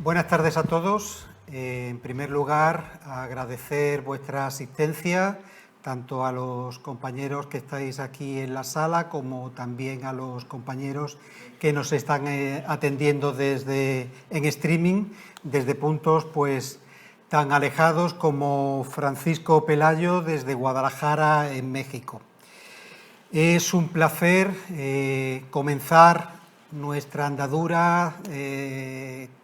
Buenas tardes a todos. En primer lugar, agradecer vuestra asistencia, tanto a los compañeros que estáis aquí en la sala como también a los compañeros que nos están atendiendo en streaming desde puntos pues tan alejados como Francisco Pelayo desde Guadalajara, en México. Es un placer comenzar nuestra andadura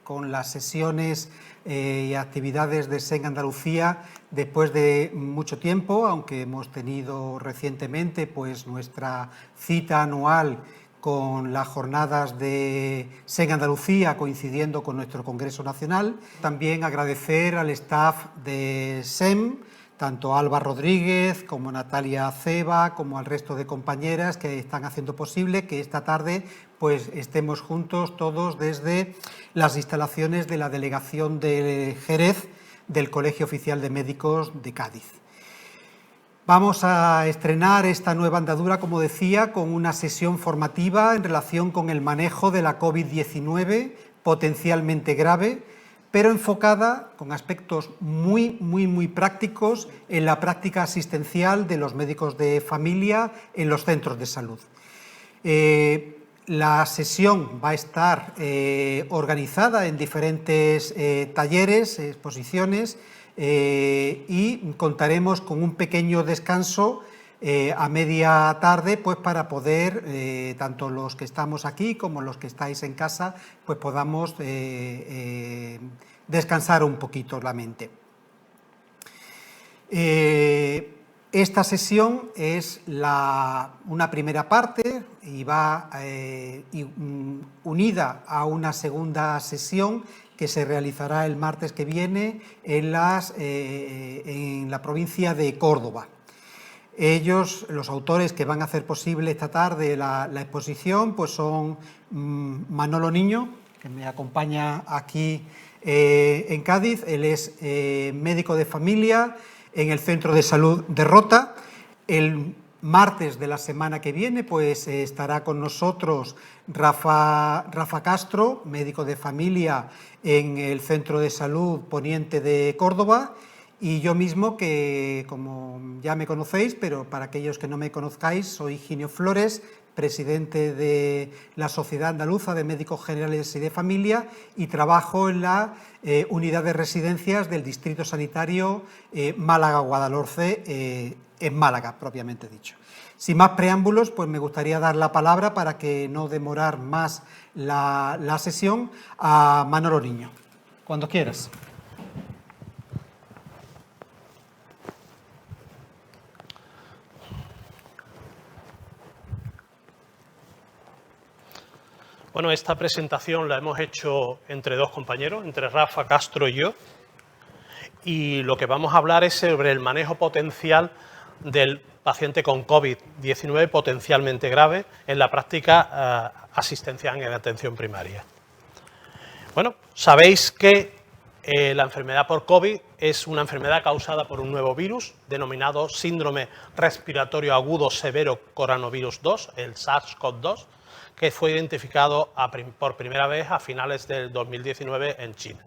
con las sesiones y actividades de SEN Andalucía después de mucho tiempo, aunque hemos tenido recientemente pues nuestra cita anual con las jornadas de SEN Andalucía coincidiendo con nuestro Congreso Nacional. También agradecer al staff de SEM, tanto a Alba Rodríguez como Natalia Ceba, como al resto de compañeras que están haciendo posible que esta tarde pues estemos juntos todos desde las instalaciones de la Delegación de Jerez del Colegio Oficial de Médicos de Cádiz. Vamos a estrenar esta nueva andadura, como decía, con una sesión formativa en relación con el manejo de la COVID-19 potencialmente grave, pero enfocada con aspectos muy prácticos en la práctica asistencial de los médicos de familia en los centros de salud. La sesión va a estar organizada en diferentes talleres, exposiciones, y contaremos con un pequeño descanso a media tarde, pues para poder, tanto los que estamos aquí como los que estáis en casa, pues podamos descansar un poquito la mente. Esta sesión es una primera parte y va unida a una segunda sesión que se realizará el martes que viene en la provincia de Córdoba. Ellos, los autores que van a hacer posible esta tarde la exposición, pues son Manolo Niño, que me acompaña aquí en Cádiz. Él es médico de familia en el Centro de Salud de Rota. El martes de la semana que viene pues estará con nosotros Rafa Castro, médico de familia en el Centro de Salud Poniente de Córdoba, y yo mismo, que como ya me conocéis, pero para aquellos que no me conozcáis, soy Ginio Flores, presidente de la Sociedad Andaluza de Médicos Generales y de Familia, y trabajo en la unidad de residencias del Distrito Sanitario Málaga-Guadalhorce, en Málaga, propiamente dicho. Sin más preámbulos, pues me gustaría dar la palabra, para que no demorar más la sesión, a Manolo Niño. Cuando quieras. Bueno, esta presentación la hemos hecho entre dos compañeros, entre Rafa Castro y yo, y lo que vamos a hablar es sobre el manejo potencial del paciente con COVID-19 potencialmente grave en la práctica asistencial en atención primaria. Bueno, sabéis que la enfermedad por COVID es una enfermedad causada por un nuevo virus denominado síndrome respiratorio agudo severo coronavirus 2, el SARS-CoV-2, que fue identificado por primera vez a finales del 2019 en China.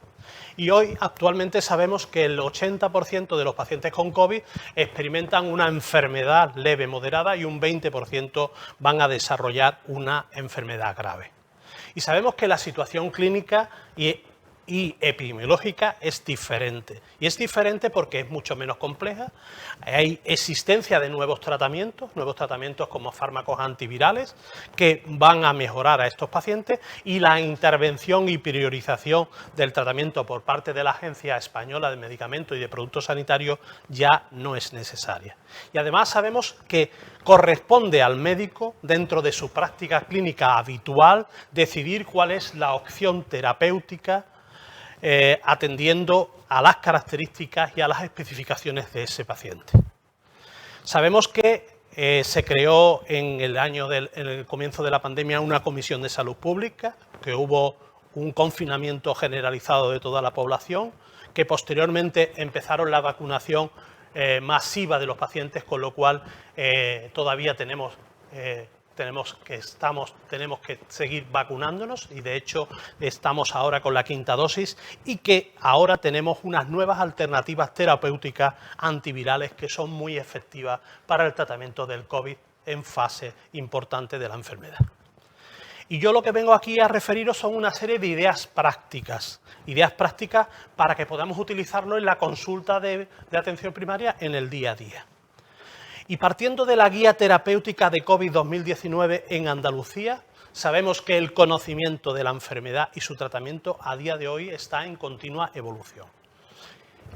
Y hoy actualmente sabemos que el 80% de los pacientes con COVID experimentan una enfermedad leve moderada y un 20% van a desarrollar una enfermedad grave. Y sabemos que la situación clínica y epidemiológica es diferente. Y es diferente porque es mucho menos compleja. Hay existencia de nuevos tratamientos como fármacos antivirales que van a mejorar a estos pacientes, y la intervención y priorización del tratamiento por parte de la Agencia Española de Medicamentos y de Productos Sanitarios ya no es necesaria. Y además sabemos que corresponde al médico, dentro de su práctica clínica habitual, decidir cuál es la opción terapéutica atendiendo a las características y a las especificaciones de ese paciente. Sabemos que se creó en el comienzo de la pandemia una comisión de salud pública, que hubo un confinamiento generalizado de toda la población, que posteriormente empezaron la vacunación masiva de los pacientes, con lo cual todavía tenemos tenemos que seguir vacunándonos y de hecho estamos ahora con la 5ª dosis y que ahora tenemos unas nuevas alternativas terapéuticas antivirales que son muy efectivas para el tratamiento del COVID en fase importante de la enfermedad. Y yo lo que vengo aquí a referiros son una serie de ideas prácticas para que podamos utilizarlo en la consulta de atención primaria en el día a día. Y partiendo de la Guía Terapéutica de COVID 2019 en Andalucía, sabemos que el conocimiento de la enfermedad y su tratamiento a día de hoy está en continua evolución.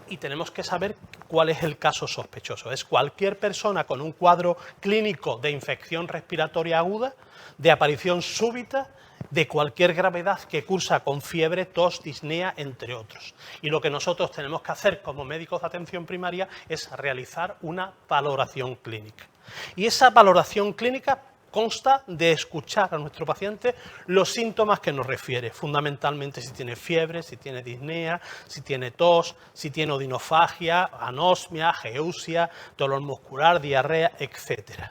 Y tenemos que saber cuál es el caso sospechoso. Es cualquier persona con un cuadro clínico de infección respiratoria aguda, de aparición súbita, de cualquier gravedad que cursa con fiebre, tos, disnea, entre otros. Y lo que nosotros tenemos que hacer como médicos de atención primaria es realizar una valoración clínica. Y esa valoración clínica consta de escuchar a nuestro paciente los síntomas que nos refiere, fundamentalmente si tiene fiebre, si tiene disnea, si tiene tos, si tiene odinofagia, anosmia, geusia, dolor muscular, diarrea, etc.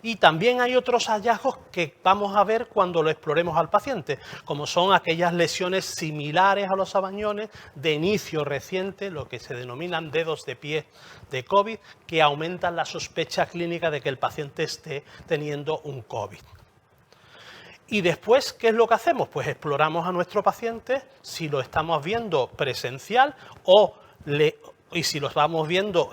Y también hay otros hallazgos que vamos a ver cuando lo exploremos al paciente, como son aquellas lesiones similares a los sabañones de inicio reciente, lo que se denominan dedos de pie de COVID, que aumentan la sospecha clínica de que el paciente esté teniendo un COVID. Y después, ¿qué es lo que hacemos? Pues exploramos a nuestro paciente si lo estamos viendo presencial y si lo estamos viendo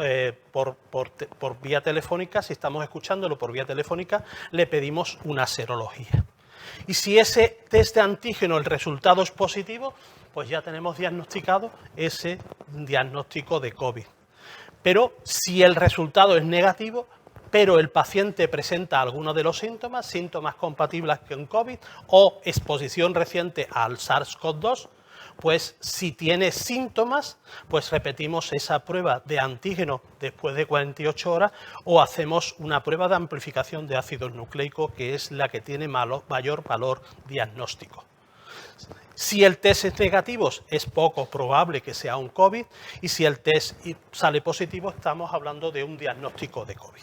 por vía telefónica, si estamos escuchándolo por vía telefónica, le pedimos una serología. Y si ese test de antígeno, el resultado es positivo, pues ya tenemos diagnosticado ese diagnóstico de COVID. Pero si el resultado es negativo, pero el paciente presenta alguno de los síntomas compatibles con COVID o exposición reciente al SARS-CoV-2, pues si tiene síntomas, pues repetimos esa prueba de antígeno después de 48 horas o hacemos una prueba de amplificación de ácido nucleico, que es la que tiene mayor valor diagnóstico. Si el test es negativo, es poco probable que sea un COVID, y si el test sale positivo, estamos hablando de un diagnóstico de COVID.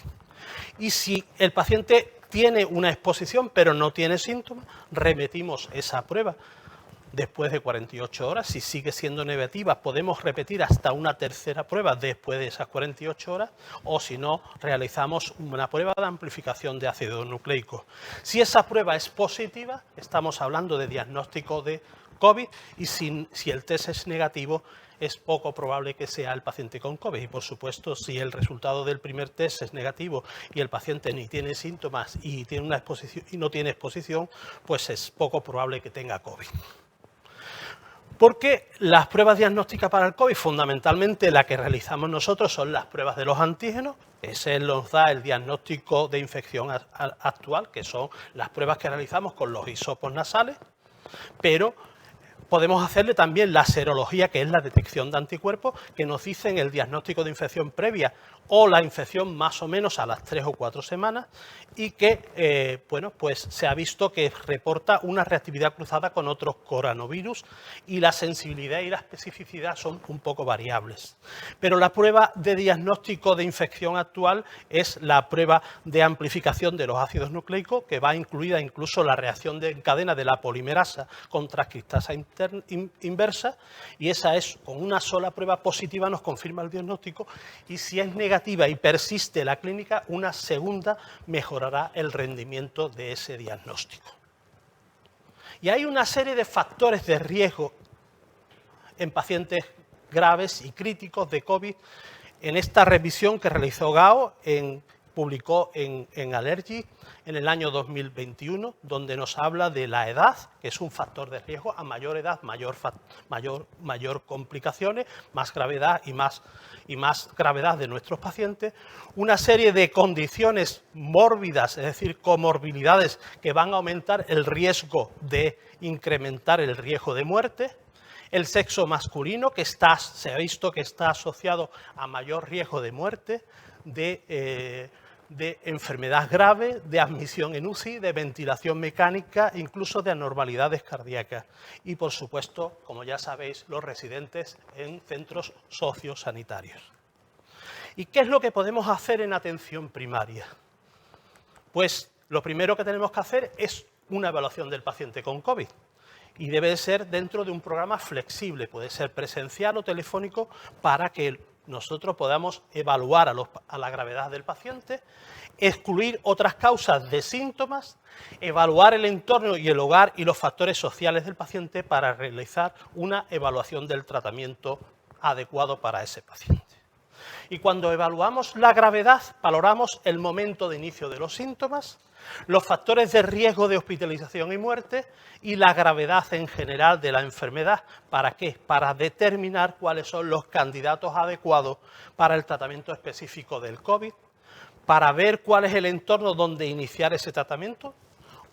Y si el paciente tiene una exposición pero no tiene síntomas, repetimos esa prueba después de 48 horas. Si sigue siendo negativa, podemos repetir hasta una tercera prueba después de esas 48 horas, o si no, realizamos una prueba de amplificación de ácido nucleico. Si esa prueba es positiva, estamos hablando de diagnóstico de COVID, y si el test es negativo, es poco probable que sea el paciente con COVID. Y por supuesto, si el resultado del primer test es negativo y el paciente ni tiene síntomas y tiene una exposición y no tiene exposición, pues es poco probable que tenga COVID. Porque las pruebas diagnósticas para el COVID, fundamentalmente la que realizamos nosotros, son las pruebas de los antígenos. Ese nos da el diagnóstico de infección actual, que son las pruebas que realizamos con los hisopos nasales, pero podemos hacerle también la serología, que es la detección de anticuerpos, que nos dicen el diagnóstico de infección previa o la infección más o menos a las 3 o 4 semanas, y que pues se ha visto que reporta una reactividad cruzada con otros coronavirus, y la sensibilidad y la especificidad son un poco variables. Pero la prueba de diagnóstico de infección actual es la prueba de amplificación de los ácidos nucleicos, que va incluida incluso la reacción en cadena de la polimerasa con transcriptasa inversa, y esa es, con una sola prueba positiva nos confirma el diagnóstico, y si es negativa y persiste la clínica, una segunda mejorará el rendimiento de ese diagnóstico. Y hay una serie de factores de riesgo en pacientes graves y críticos de COVID. En esta revisión que realizó Gao, publicó en Allergy en el año 2021, donde nos habla de la edad, que es un factor de riesgo. A mayor edad, mayor complicaciones, más gravedad y más gravedad de nuestros pacientes. Una serie de condiciones mórbidas, es decir, comorbilidades que van a aumentar el riesgo de incrementar el riesgo de muerte. El sexo masculino, que se ha visto que está asociado a mayor riesgo de muerte, de enfermedad grave, de admisión en UCI, de ventilación mecánica, incluso de anormalidades cardíacas. Y, por supuesto, como ya sabéis, los residentes en centros sociosanitarios. ¿Y qué es lo que podemos hacer en atención primaria? Pues lo primero que tenemos que hacer es una evaluación del paciente con COVID. Y debe ser dentro de un programa flexible, puede ser presencial o telefónico, para que nosotros podamos evaluar a la gravedad del paciente, excluir otras causas de síntomas, evaluar el entorno y el hogar y los factores sociales del paciente para realizar una evaluación del tratamiento adecuado para ese paciente. Y cuando evaluamos la gravedad, valoramos el momento de inicio de los síntomas, los factores de riesgo de hospitalización y muerte y la gravedad en general de la enfermedad. ¿Para qué? Para determinar cuáles son los candidatos adecuados para el tratamiento específico del COVID, para ver cuál es el entorno donde iniciar ese tratamiento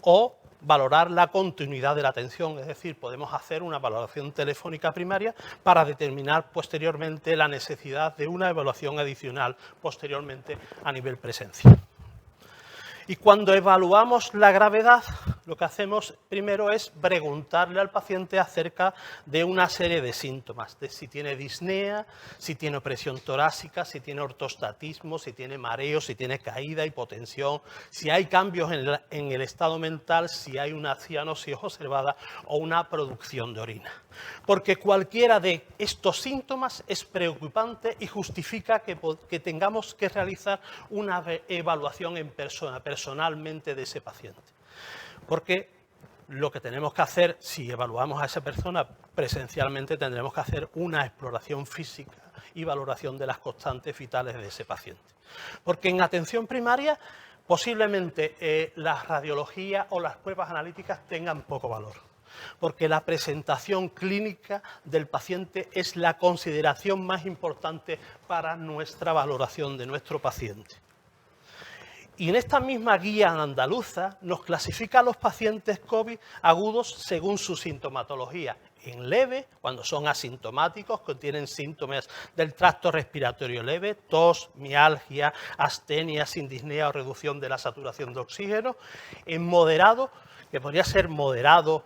o valorar la continuidad de la atención, es decir, podemos hacer una valoración telefónica primaria para determinar posteriormente la necesidad de una evaluación adicional posteriormente a nivel presencial. Y cuando evaluamos la gravedad, lo que hacemos primero es preguntarle al paciente acerca de una serie de síntomas, de si tiene disnea, si tiene opresión torácica, si tiene ortostatismo, si tiene mareo, si tiene caída, hipotensión, si hay cambios en el estado mental, si hay una cianosis observada o una producción de orina. Porque cualquiera de estos síntomas es preocupante y justifica que tengamos que realizar una evaluación en persona, personalmente de ese paciente. Porque lo que tenemos que hacer, si evaluamos a esa persona presencialmente, tendremos que hacer una exploración física y valoración de las constantes vitales de ese paciente. Porque en atención primaria, posiblemente la radiología o las pruebas analíticas tengan poco valor. Porque la presentación clínica del paciente es la consideración más importante para nuestra valoración de nuestro paciente. Y en esta misma guía andaluza nos clasifica a los pacientes COVID agudos según su sintomatología. En leve, cuando son asintomáticos, que tienen síntomas del tracto respiratorio leve, tos, mialgia, astenia sin disnea o reducción de la saturación de oxígeno. En moderado, que podría ser moderado,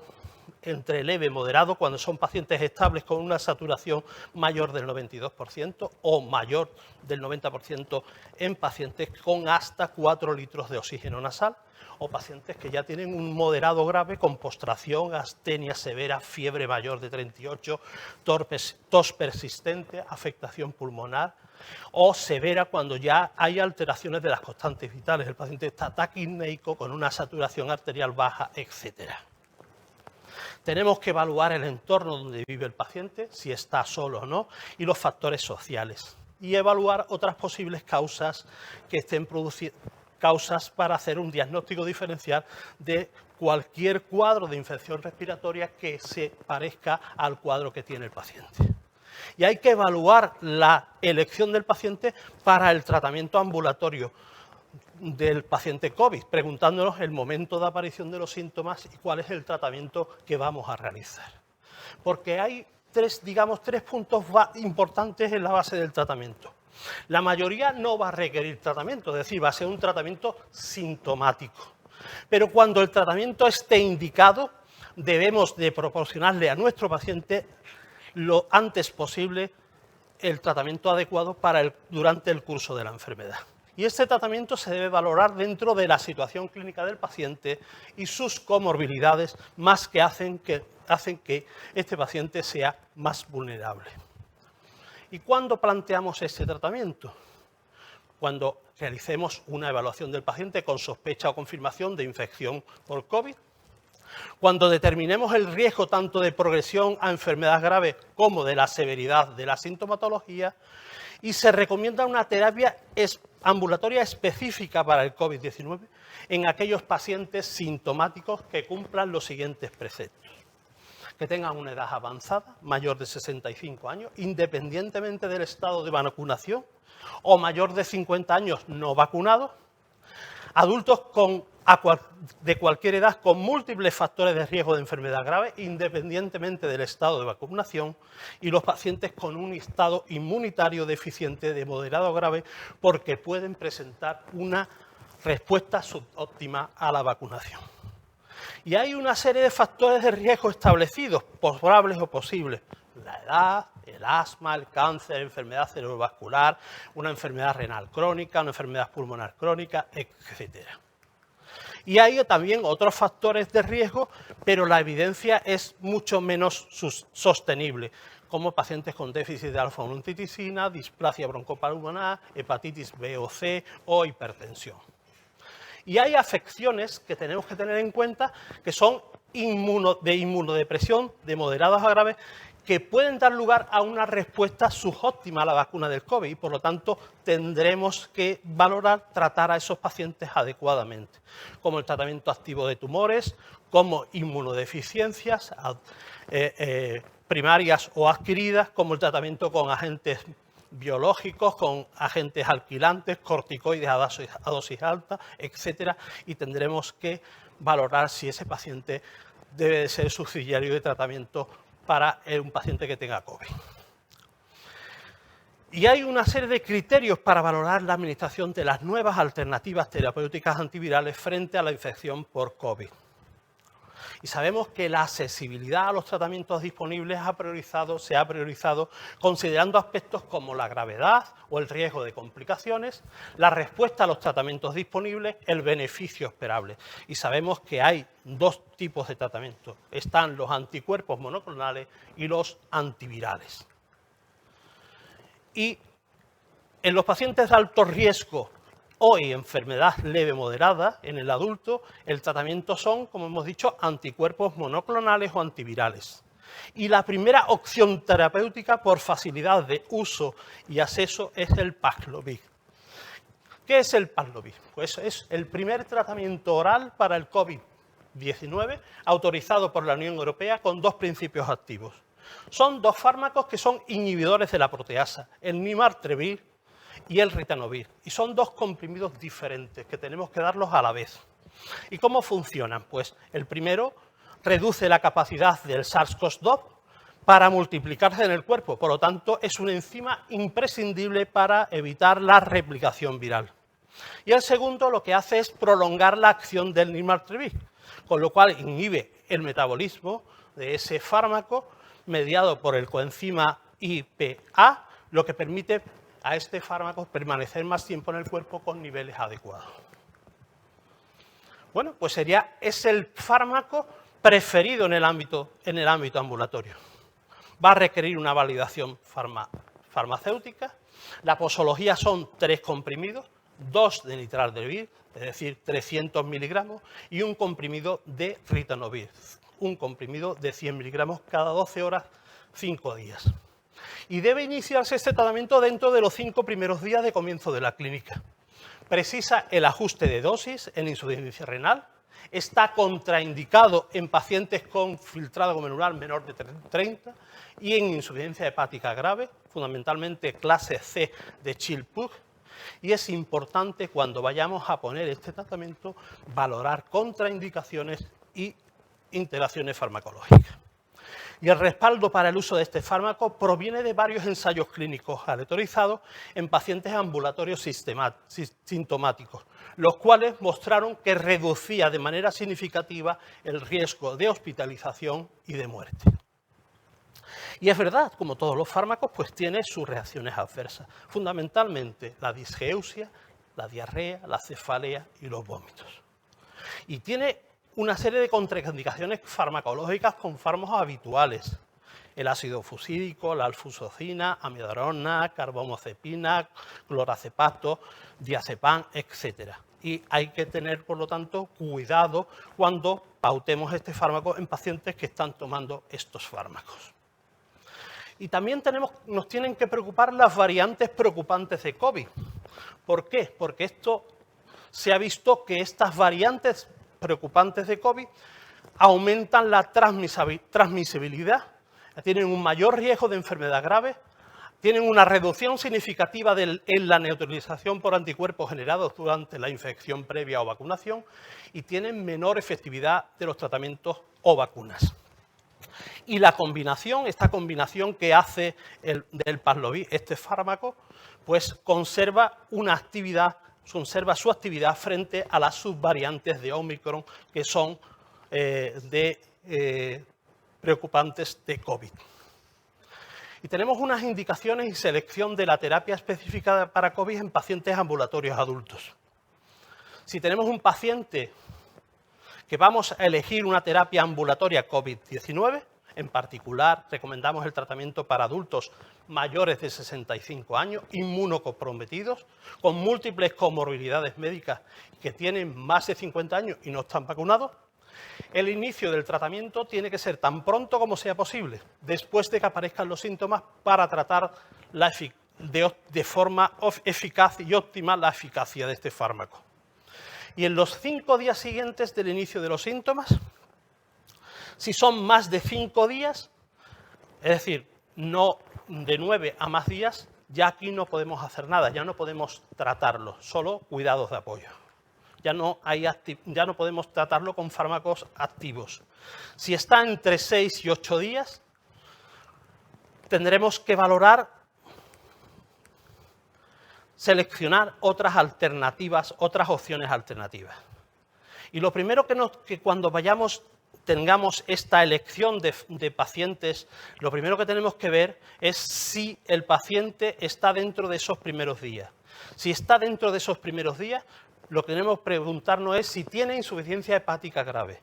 entre leve y moderado, cuando son pacientes estables con una saturación mayor del 92% o mayor del 90% en pacientes con hasta 4 litros de oxígeno nasal, o pacientes que ya tienen un moderado grave con postración, astenia severa, fiebre mayor de 38, tos persistente, afectación pulmonar, o severa cuando ya hay alteraciones de las constantes vitales. El paciente está taquipneico con una saturación arterial baja, etcétera. Tenemos que evaluar el entorno donde vive el paciente, si está solo o no, y los factores sociales. Y evaluar otras posibles causas que estén produciendo, causas para hacer un diagnóstico diferencial de cualquier cuadro de infección respiratoria que se parezca al cuadro que tiene el paciente. Y hay que evaluar la elección del paciente para el tratamiento ambulatorio del paciente COVID, preguntándonos el momento de aparición de los síntomas y cuál es el tratamiento que vamos a realizar. Porque hay tres puntos importantes en la base del tratamiento. La mayoría no va a requerir tratamiento, es decir, va a ser un tratamiento sintomático. Pero cuando el tratamiento esté indicado, debemos de proporcionarle a nuestro paciente lo antes posible el tratamiento adecuado durante el curso de la enfermedad. Y este tratamiento se debe valorar dentro de la situación clínica del paciente y sus comorbilidades, más que hacen que este paciente sea más vulnerable. ¿Y cuándo planteamos este tratamiento? Cuando realicemos una evaluación del paciente con sospecha o confirmación de infección por COVID, cuando determinemos el riesgo tanto de progresión a enfermedad grave como de la severidad de la sintomatología, y se recomienda una terapia ambulatoria específica para el COVID-19 en aquellos pacientes sintomáticos que cumplan los siguientes preceptos: que tengan una edad avanzada, mayor de 65 años, independientemente del estado de vacunación, o mayor de 50 años no vacunados, adultos de cualquier edad con múltiples factores de riesgo de enfermedad grave, independientemente del estado de vacunación, y los pacientes con un estado inmunitario deficiente de moderado a grave, porque pueden presentar una respuesta subóptima a la vacunación. Y hay una serie de factores de riesgo establecidos, probables o posibles: la edad, el asma, el cáncer, enfermedad cerebrovascular, una enfermedad renal crónica, una enfermedad pulmonar crónica, etc. Y hay también otros factores de riesgo, pero la evidencia es mucho menos sostenible, como pacientes con déficit de alfa-1 displasia broncopulmonar, hepatitis B o C o hipertensión. Y hay afecciones que tenemos que tener en cuenta que son de inmunodepresión, de moderadas a graves, que pueden dar lugar a una respuesta subóptima a la vacuna del COVID y, por lo tanto, tendremos que valorar tratar a esos pacientes adecuadamente, como el tratamiento activo de tumores, como inmunodeficiencias primarias o adquiridas, como el tratamiento con agentes biológicos, con agentes alquilantes, corticoides a dosis alta, etcétera, y tendremos que valorar si ese paciente debe de ser subsidiario de tratamiento para un paciente que tenga COVID. Y hay una serie de criterios para valorar la administración de las nuevas alternativas terapéuticas antivirales frente a la infección por COVID. Y sabemos que la accesibilidad a los tratamientos disponibles se ha priorizado considerando aspectos como la gravedad o el riesgo de complicaciones, la respuesta a los tratamientos disponibles, el beneficio esperable. Y sabemos que hay dos tipos de tratamientos. Están los anticuerpos monoclonales y los antivirales. Y en los pacientes de alto riesgo o enfermedad leve moderada en el adulto, el tratamiento son, como hemos dicho, anticuerpos monoclonales o antivirales. Y la primera opción terapéutica por facilidad de uso y acceso es el Paxlovid. ¿Qué es el Paxlovid? Pues es el primer tratamiento oral para el COVID-19 autorizado por la Unión Europea con dos principios activos. Son dos fármacos que son inhibidores de la proteasa, el Nirmatrelvir y el Ritonavir, y son dos comprimidos diferentes que tenemos que darlos a la vez. ¿Y cómo funcionan? Pues el primero reduce la capacidad del SARS-CoV-2 para multiplicarse en el cuerpo, por lo tanto es una enzima imprescindible para evitar la replicación viral. Y el segundo lo que hace es prolongar la acción del Nirmatrelvir, con lo cual inhibe el metabolismo de ese fármaco mediado por el coenzima IPA, lo que permite a este fármaco permanecer más tiempo en el cuerpo con niveles adecuados. Bueno, pues es el fármaco preferido en el ámbito ambulatorio. Va a requerir una validación farmacéutica. La posología son 3 comprimidos, 2 de Nirmatrelvir, es decir, 300 miligramos, y un comprimido de Ritonavir, un comprimido de 100 miligramos cada 12 horas, 5 días. Y debe iniciarse este tratamiento dentro de los 5 primeros días de comienzo de la clínica. Precisa el ajuste de dosis en insuficiencia renal, está contraindicado en pacientes con filtrado glomerular menor de 30 y en insuficiencia hepática grave, fundamentalmente clase C de Child-Pugh, y es importante cuando vayamos a poner este tratamiento valorar contraindicaciones y interacciones farmacológicas. Y el respaldo para el uso de este fármaco proviene de varios ensayos clínicos aleatorizados en pacientes ambulatorios sintomáticos, los cuales mostraron que reducía de manera significativa el riesgo de hospitalización y de muerte. Y es verdad, como todos los fármacos, pues tiene sus reacciones adversas, fundamentalmente la disgeusia, la diarrea, la cefalea y los vómitos. Y tiene una serie de contraindicaciones farmacológicas con fármacos habituales: el ácido fusídico, la alfuzoxina, amiodarona, carbamazepina, clorazepato, diazepam, etc. Y hay que tener, por lo tanto, cuidado cuando pautemos este fármaco en pacientes que están tomando estos fármacos. Y también nos tienen que preocupar las variantes preocupantes de COVID. ¿Por qué? Porque esto se ha visto que estas variantes preocupantes de COVID aumentan la transmisibilidad, tienen un mayor riesgo de enfermedad grave, tienen una reducción significativa en la neutralización por anticuerpos generados durante la infección previa o vacunación y tienen menor efectividad de los tratamientos o vacunas. Y esta combinación que hace del Paxlovid, este fármaco, pues conserva su actividad frente a las subvariantes de Omicron que son preocupantes de COVID. Y tenemos unas indicaciones y selección de la terapia específica para COVID en pacientes ambulatorios adultos. Si tenemos un paciente que vamos a elegir una terapia ambulatoria COVID-19. En particular, recomendamos el tratamiento para adultos mayores de 65 años, inmunocomprometidos, con múltiples comorbilidades médicas que tienen más de 50 años y no están vacunados. El inicio del tratamiento tiene que ser tan pronto como sea posible, después de que aparezcan los síntomas, para tratar de forma eficaz y óptima la eficacia de este fármaco. Y en los 5 días siguientes del inicio de los síntomas, si son más de 5 días, es decir, no de 9 a más días, ya aquí no podemos hacer nada, ya no podemos tratarlo, solo cuidados de apoyo. Ya no podemos tratarlo con fármacos activos. Si está entre 6 y 8 días, tendremos que valorar, seleccionar otras alternativas, otras opciones alternativas. Y lo primero que cuando tengamos esta elección de pacientes, lo primero que tenemos que ver es si el paciente está dentro de esos primeros días. Si está dentro de esos primeros días, lo que tenemos que preguntarnos es si tiene insuficiencia hepática grave.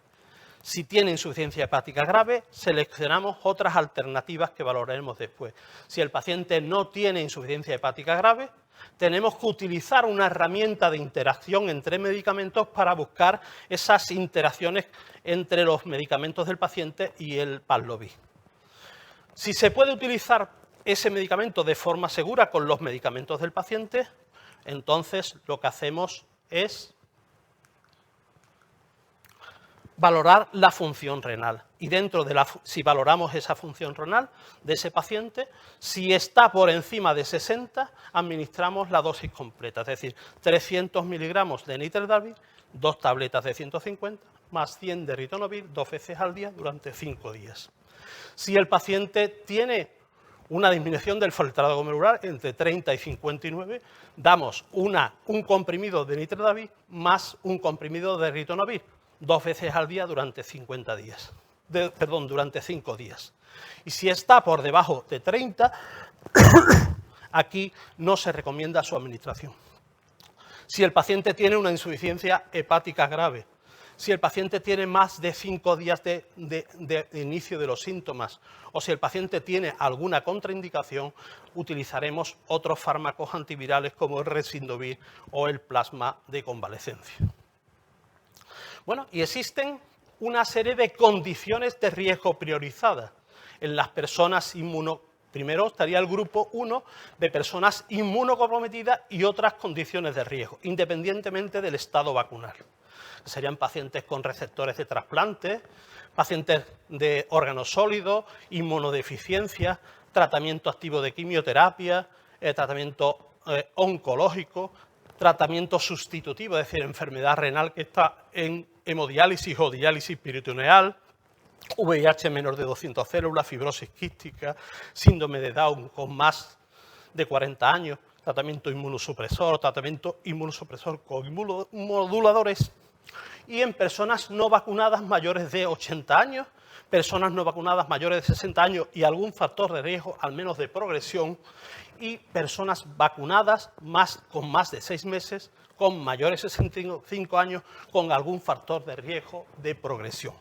Si tiene insuficiencia hepática grave, seleccionamos otras alternativas que valoraremos después. Si el paciente no tiene insuficiencia hepática grave, tenemos que utilizar una herramienta de interacción entre medicamentos para buscar esas interacciones entre los medicamentos del paciente y el Paxlovid. Si se puede utilizar ese medicamento de forma segura con los medicamentos del paciente, entonces lo que hacemos es valorar la función renal. Y si valoramos esa función renal de ese paciente, si está por encima de 60, administramos la dosis completa, es decir, 300 miligramos de niterdavir, 2 tabletas de 150, más 100 de ritonavir, 2 veces al día durante 5 días. Si el paciente tiene una disminución del filtrado glomerular entre 30 y 59, damos un comprimido de niterdavir más un comprimido de ritonavir, 2 veces al día durante 50 días. Durante 5 días. Y si está por debajo de 30, aquí no se recomienda su administración. Si el paciente tiene una insuficiencia hepática grave, si el paciente tiene más de 5 días de inicio de los síntomas, o si el paciente tiene alguna contraindicación, utilizaremos otros fármacos antivirales como el Resindovir o el plasma de convalecencia. Bueno, y existen una serie de condiciones de riesgo priorizadas en las personas Primero estaría el grupo 1 de personas inmunocomprometidas y otras condiciones de riesgo, independientemente del estado vacunal. Serían pacientes con receptores de trasplante, pacientes de órganos sólidos, inmunodeficiencia, tratamiento activo de quimioterapia, tratamiento oncológico, tratamiento sustitutivo, es decir, enfermedad renal que está en hemodiálisis o diálisis peritoneal, VIH menor de 200 células, fibrosis quística, síndrome de Down con más de 40 años, tratamiento inmunosupresor con inmunomoduladores, y en personas no vacunadas mayores de 80 años, personas no vacunadas mayores de 60 años y algún factor de riesgo, al menos de progresión, y personas vacunadas con más de 6 meses, con mayores de 65 años, con algún factor de riesgo de progresión.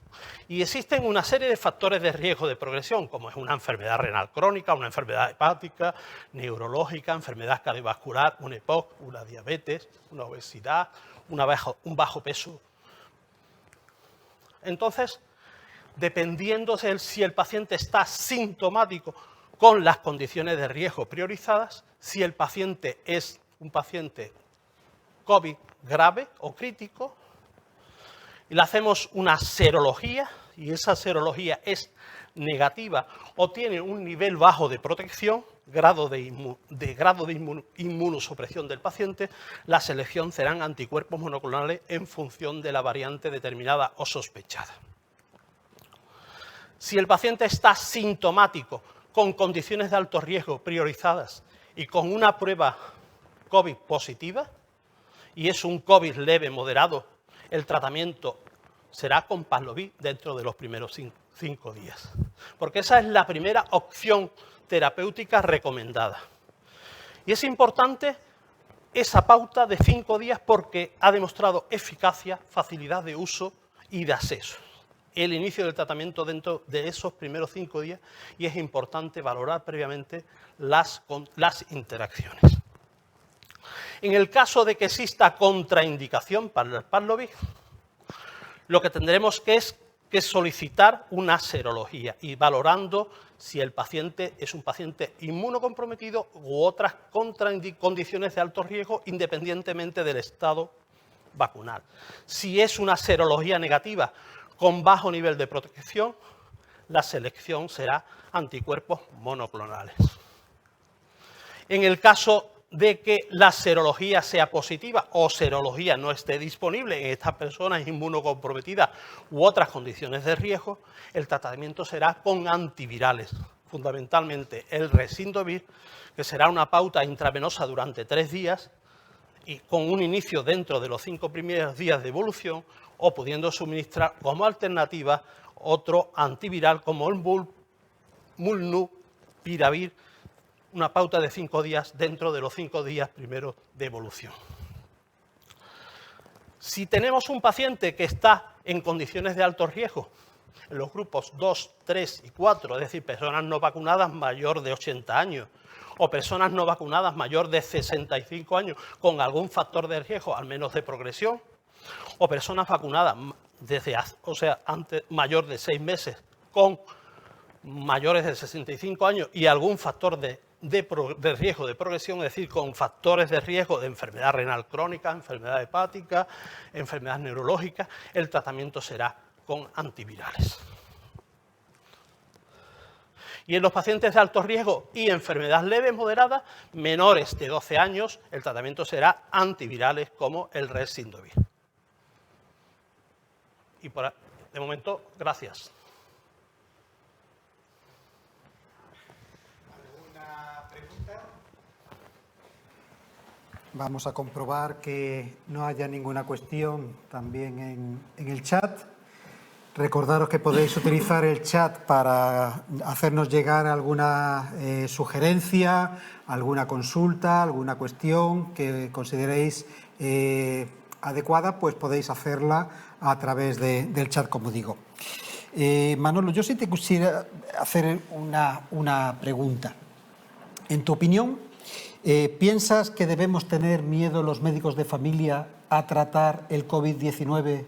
Y existen una serie de factores de riesgo de progresión, como es una enfermedad renal crónica, una enfermedad hepática, neurológica, enfermedad cardiovascular, un EPOC, una diabetes, una obesidad, un bajo peso. Entonces, dependiendo de si el paciente está sintomático con las condiciones de riesgo priorizadas, si el paciente es un paciente COVID grave o crítico, y le hacemos una serología, y esa serología es negativa o tiene un nivel bajo de protección, grado de inmunosupresión del paciente, la selección serán anticuerpos monoclonales en función de la variante determinada o sospechada. Si el paciente está sintomático, con condiciones de alto riesgo priorizadas y con una prueba COVID positiva, y es un COVID leve, moderado, el tratamiento será con Paxlovid dentro de los primeros 5 días. Porque esa es la primera opción terapéutica recomendada. Y es importante esa pauta de 5 días porque ha demostrado eficacia, facilidad de uso y de acceso. El inicio del tratamiento dentro de esos primeros 5 días y es importante valorar previamente las interacciones. En el caso de que exista contraindicación para el Paxlovid, lo que tendremos que es que solicitar una serología y valorando si el paciente es un paciente inmunocomprometido u otras condiciones de alto riesgo independientemente del estado vacunal. Si es una serología negativa con bajo nivel de protección, la selección será anticuerpos monoclonales. En el caso de que la serología sea positiva o serología no esté disponible en estas personas inmunocomprometidas u otras condiciones de riesgo, el tratamiento será con antivirales, fundamentalmente el Resindovir, que será una pauta intravenosa durante 3 días y con un inicio dentro de los 5 primeros días de evolución o pudiendo suministrar como alternativa otro antiviral como el Molnupiravir, una pauta de 5 días dentro de los 5 días primeros de evolución. Si tenemos un paciente que está en condiciones de alto riesgo, en los grupos 2, 3 y 4, es decir, personas no vacunadas mayor de 80 años o personas no vacunadas mayor de 65 años con algún factor de riesgo, al menos de progresión, o personas vacunadas mayor de 6 meses con mayores de 65 años y algún factor de riesgo de progresión, es decir, con factores de riesgo de enfermedad renal crónica, enfermedad hepática, enfermedad neurológica, el tratamiento será con antivirales. Y en los pacientes de alto riesgo y enfermedad leve moderada, menores de 12 años, el tratamiento será antivirales como el Resindovir. Y de momento, gracias. ¿Alguna pregunta? Vamos a comprobar que no haya ninguna cuestión también en el chat. Recordaros que podéis utilizar el chat para hacernos llegar alguna sugerencia, alguna consulta, alguna cuestión que consideréis adecuada, pues podéis hacerla a través del chat, como digo. Manolo, yo sí te quisiera hacer una pregunta. En tu opinión, ¿piensas que debemos tener miedo los médicos de familia a tratar el COVID-19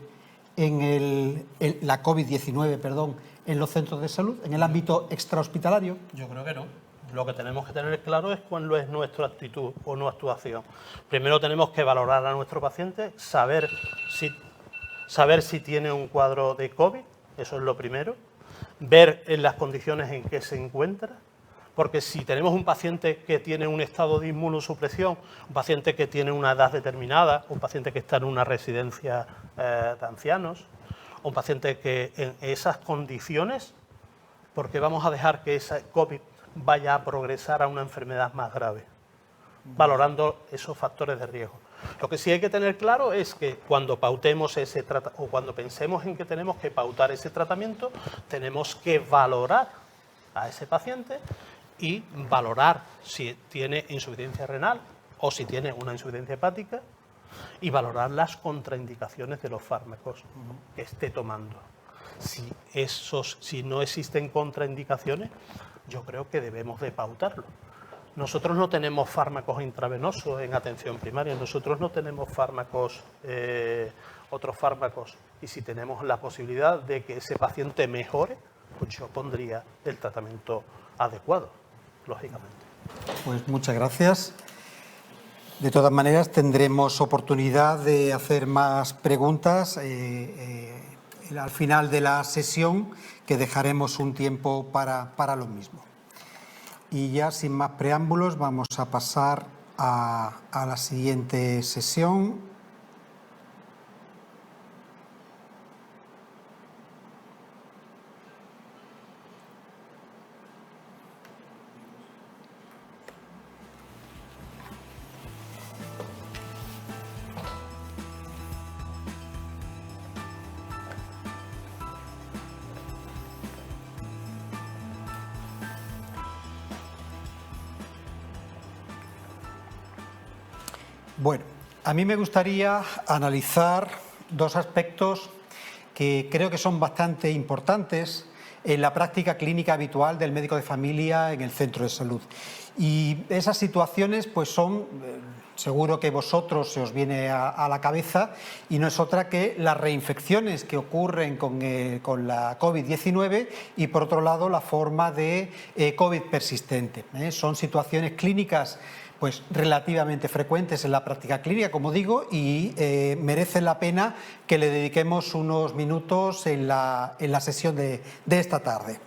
la COVID-19, perdón, en los centros de salud, en el ámbito extrahospitalario? Yo creo que no. Lo que tenemos que tener claro es cuál es nuestra actitud o nuestra actuación. Primero tenemos que valorar a nuestro paciente, saber si tiene un cuadro de COVID, eso es lo primero, ver en las condiciones en que se encuentra, porque si tenemos un paciente que tiene un estado de inmunosupresión, un paciente que tiene una edad determinada, un paciente que está en una residencia de ancianos, un paciente que en esas condiciones, ¿por qué vamos a dejar que ese COVID vaya a progresar a una enfermedad más grave? Valorando esos factores de riesgo. Lo que sí hay que tener claro es que cuando pautemos o cuando pensemos en que tenemos que pautar ese tratamiento, tenemos que valorar a ese paciente y valorar si tiene insuficiencia renal o si tiene una insuficiencia hepática y valorar las contraindicaciones de los fármacos que esté tomando. Si no existen contraindicaciones, yo creo que debemos de pautarlo. Nosotros no tenemos fármacos intravenosos en atención primaria, nosotros no tenemos fármacos, otros fármacos, y si tenemos la posibilidad de que ese paciente mejore, pues yo pondría el tratamiento adecuado, lógicamente. Pues muchas gracias. De todas maneras, tendremos oportunidad de hacer más preguntas al final de la sesión, que dejaremos un tiempo para lo mismo. Y ya sin más preámbulos vamos a pasar a la siguiente sesión. Bueno, a mí me gustaría analizar dos aspectos que creo que son bastante importantes en la práctica clínica habitual del médico de familia en el centro de salud. Y esas situaciones pues son, seguro que vosotros se os viene a la cabeza, y no es otra que las reinfecciones que ocurren con la COVID-19 y, por otro lado, la forma de COVID persistente. Son situaciones clínicas pues relativamente frecuentes en la práctica clínica, como digo, y merecen la pena que le dediquemos unos minutos en la sesión de esta tarde.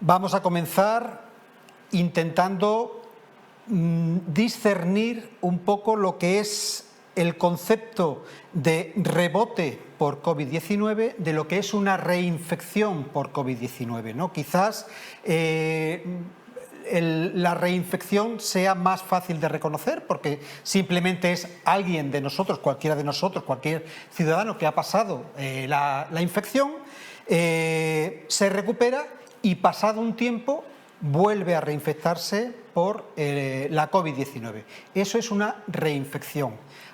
Vamos a comenzar intentando discernir un poco lo que es el concepto de rebote por COVID-19 de lo que es una reinfección por COVID-19, ¿no? Quizás la reinfección sea más fácil de reconocer porque simplemente es alguien de nosotros, cualquiera de nosotros, cualquier ciudadano que ha pasado la infección, se recupera y pasado un tiempo vuelve a reinfectarse por la COVID-19. Eso es una reinfección.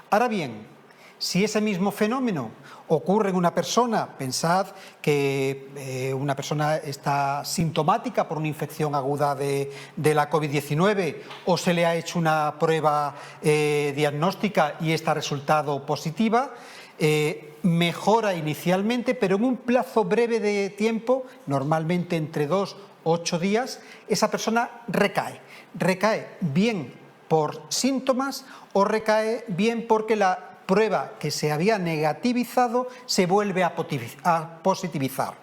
Ahora bien, si ese mismo fenómeno ocurre en una persona, pensad que una persona está sintomática por una infección aguda de la COVID-19 o se le ha hecho una prueba diagnóstica y esta ha resultado positiva, mejora inicialmente, pero en un plazo breve de tiempo, normalmente entre 2 o 8 días, esa persona recae bien por síntomas o recae bien porque la prueba que se había negativizado se vuelve a positivizar.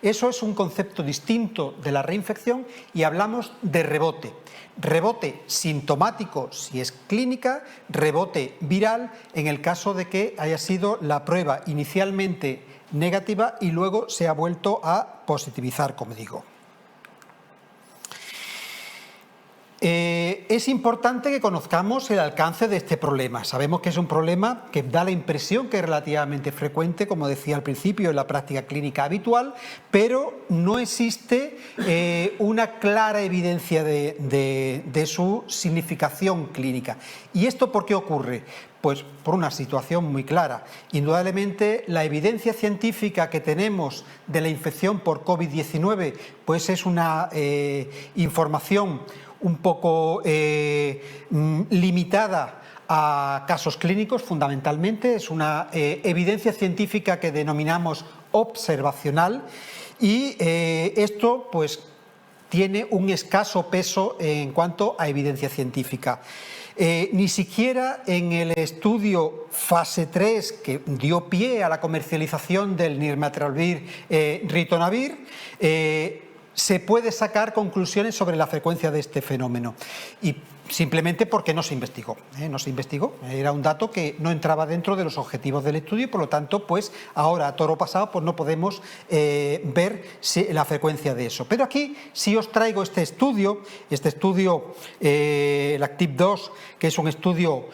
Eso es un concepto distinto de la reinfección y hablamos de rebote. Rebote sintomático si es clínica, rebote viral en el caso de que haya sido la prueba inicialmente negativa y luego se ha vuelto a positivizar, como digo. Es importante que conozcamos el alcance de este problema. Sabemos que es un problema que da la impresión que es relativamente frecuente, como decía al principio, en la práctica clínica habitual, pero no existe una clara evidencia de su significación clínica. ¿Y esto por qué ocurre? Pues por una situación muy clara. Indudablemente la evidencia científica que tenemos de la infección por COVID-19 pues es una información un poco limitada a casos clínicos, fundamentalmente. Es una evidencia científica que denominamos observacional y esto pues tiene un escaso peso en cuanto a evidencia científica. Ni siquiera en el estudio fase 3 que dio pie a la comercialización del nirmatrelvir ritonavir se puede sacar conclusiones sobre la frecuencia de este fenómeno y simplemente porque no se investigó. No se investigó, era un dato que no entraba dentro de los objetivos del estudio y por lo tanto pues ahora a toro pasado pues no podemos ver la frecuencia de eso. Pero aquí sí os traigo este estudio, el ACTIV-2, que es un estudio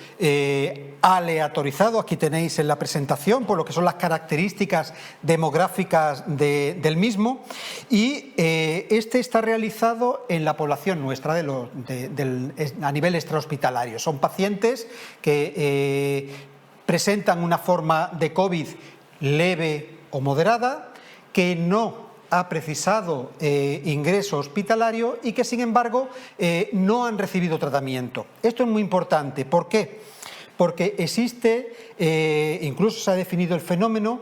aleatorizado. Aquí tenéis en la presentación por lo que son las características demográficas del mismo y este está realizado en la población nuestra a nivel extrahospitalario. Son pacientes que presentan una forma de COVID leve o moderada, que no ha precisado ingreso hospitalario y que sin embargo no han recibido tratamiento. Esto es muy importante. ¿Por qué? Porque existe, incluso se ha definido el fenómeno,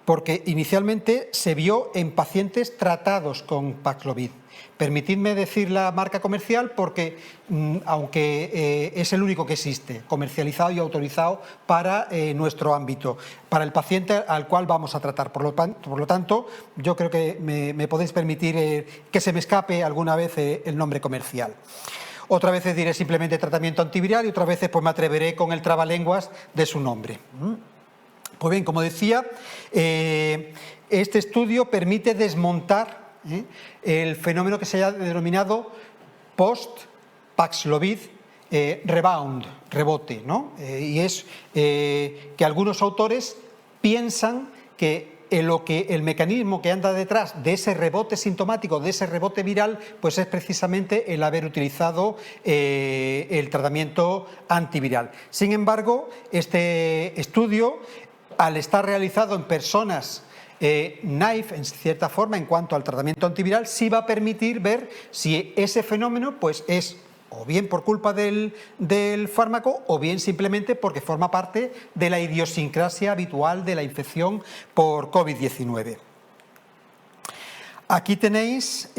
porque inicialmente se vio en pacientes tratados con Paxlovid. Permitidme decir la marca comercial porque, aunque es el único que existe, comercializado y autorizado para nuestro ámbito, para el paciente al cual vamos a tratar. Por lo tanto, yo creo que me podéis permitir que se me escape alguna vez el nombre comercial. Otras veces diré simplemente tratamiento antiviral y otras veces pues me atreveré con el trabalenguas de su nombre. Pues bien, como decía, este estudio permite desmontar el fenómeno que se ha denominado post-Paxlovid rebound, rebote, ¿no? Y es que algunos autores piensan que el mecanismo que anda detrás de ese rebote sintomático, de ese rebote viral, pues es precisamente el haber utilizado el tratamiento antiviral. Sin embargo, este estudio, al estar realizado en personas naive, en cierta forma, en cuanto al tratamiento antiviral, sí va a permitir ver si ese fenómeno pues es o bien por culpa del fármaco o bien simplemente porque forma parte de la idiosincrasia habitual de la infección por COVID-19. Aquí tenéis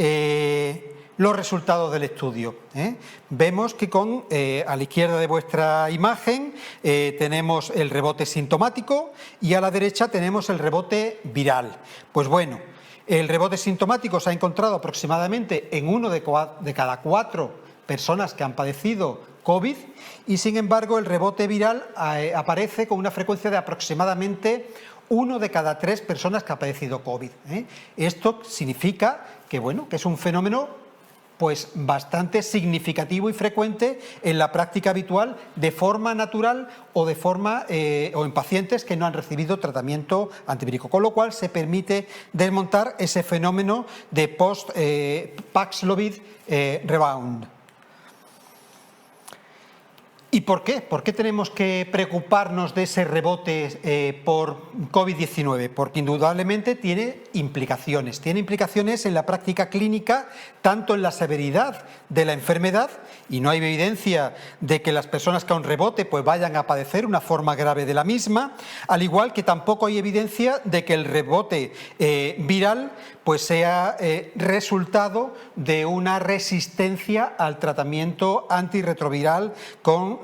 los resultados del estudio. Vemos que a la izquierda de vuestra imagen tenemos el rebote sintomático y a la derecha tenemos el rebote viral. Pues bueno, el rebote sintomático se ha encontrado aproximadamente en 1 de cada 4 personas que han padecido COVID y, sin embargo, el rebote viral aparece con una frecuencia de aproximadamente 1 de cada 3 personas que ha padecido COVID. Esto significa que, bueno, que es un fenómeno pues bastante significativo y frecuente en la práctica habitual de forma natural o de forma o en pacientes que no han recibido tratamiento antivírico, con lo cual se permite desmontar ese fenómeno de post-Paxlovid rebound. ¿Y por qué? ¿Por qué tenemos que preocuparnos de ese rebote por COVID-19? Porque indudablemente tiene implicaciones. Tiene implicaciones en la práctica clínica, tanto en la severidad de la enfermedad, y no hay evidencia de que las personas con rebote pues vayan a padecer una forma grave de la misma, al igual que tampoco hay evidencia de que el rebote viral pues sea resultado de una resistencia al tratamiento antirretroviral con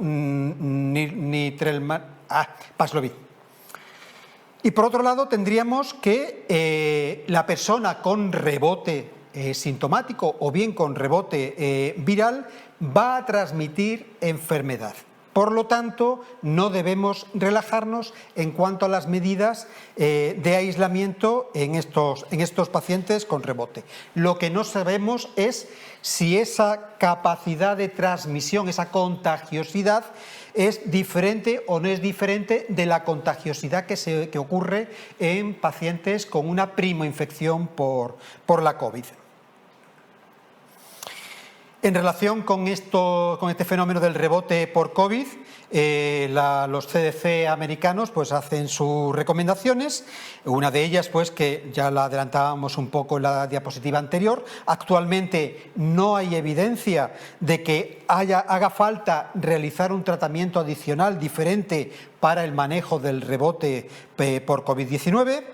Paxlovid. Y por otro lado tendríamos que la persona con rebote sintomático o bien con rebote viral va a transmitir enfermedad. Por lo tanto, no debemos relajarnos en cuanto a las medidas de aislamiento en estos pacientes con rebote. Lo que no sabemos es si esa capacidad de transmisión, esa contagiosidad, es diferente o no es diferente de la contagiosidad que ocurre en pacientes con una primoinfección por la COVID. En relación con este fenómeno del rebote por COVID, los CDC americanos pues hacen sus recomendaciones. Una de ellas, pues que ya la adelantábamos un poco en la diapositiva anterior, actualmente no hay evidencia de que haga falta realizar un tratamiento adicional diferente para el manejo del rebote por COVID-19,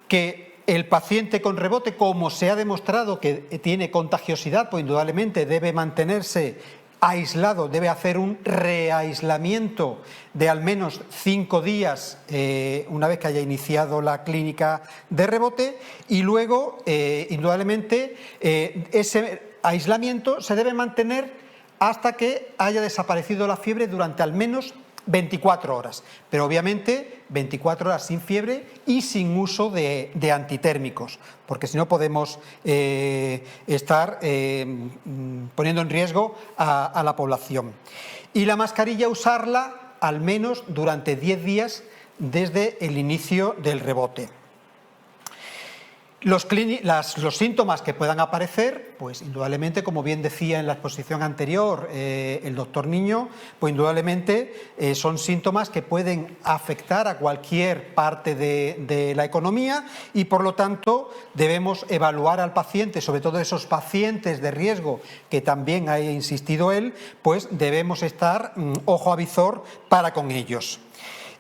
que el paciente con rebote, como se ha demostrado que tiene contagiosidad, pues indudablemente debe mantenerse aislado, debe hacer un reaislamiento de al menos 5 días una vez que haya iniciado la clínica de rebote, y luego indudablemente ese aislamiento se debe mantener hasta que haya desaparecido la fiebre durante al menos 24 horas, pero obviamente 24 horas sin fiebre y sin uso de antitérmicos, porque si no podemos estar poniendo en riesgo a la población. Y la mascarilla usarla al menos durante 10 días desde el inicio del rebote. Los síntomas que puedan aparecer, pues indudablemente, como bien decía en la exposición anterior el doctor Niño, pues indudablemente son síntomas que pueden afectar a cualquier parte de la economía, y por lo tanto debemos evaluar al paciente, sobre todo esos pacientes de riesgo que también ha insistido él, pues debemos estar ojo a visor para con ellos.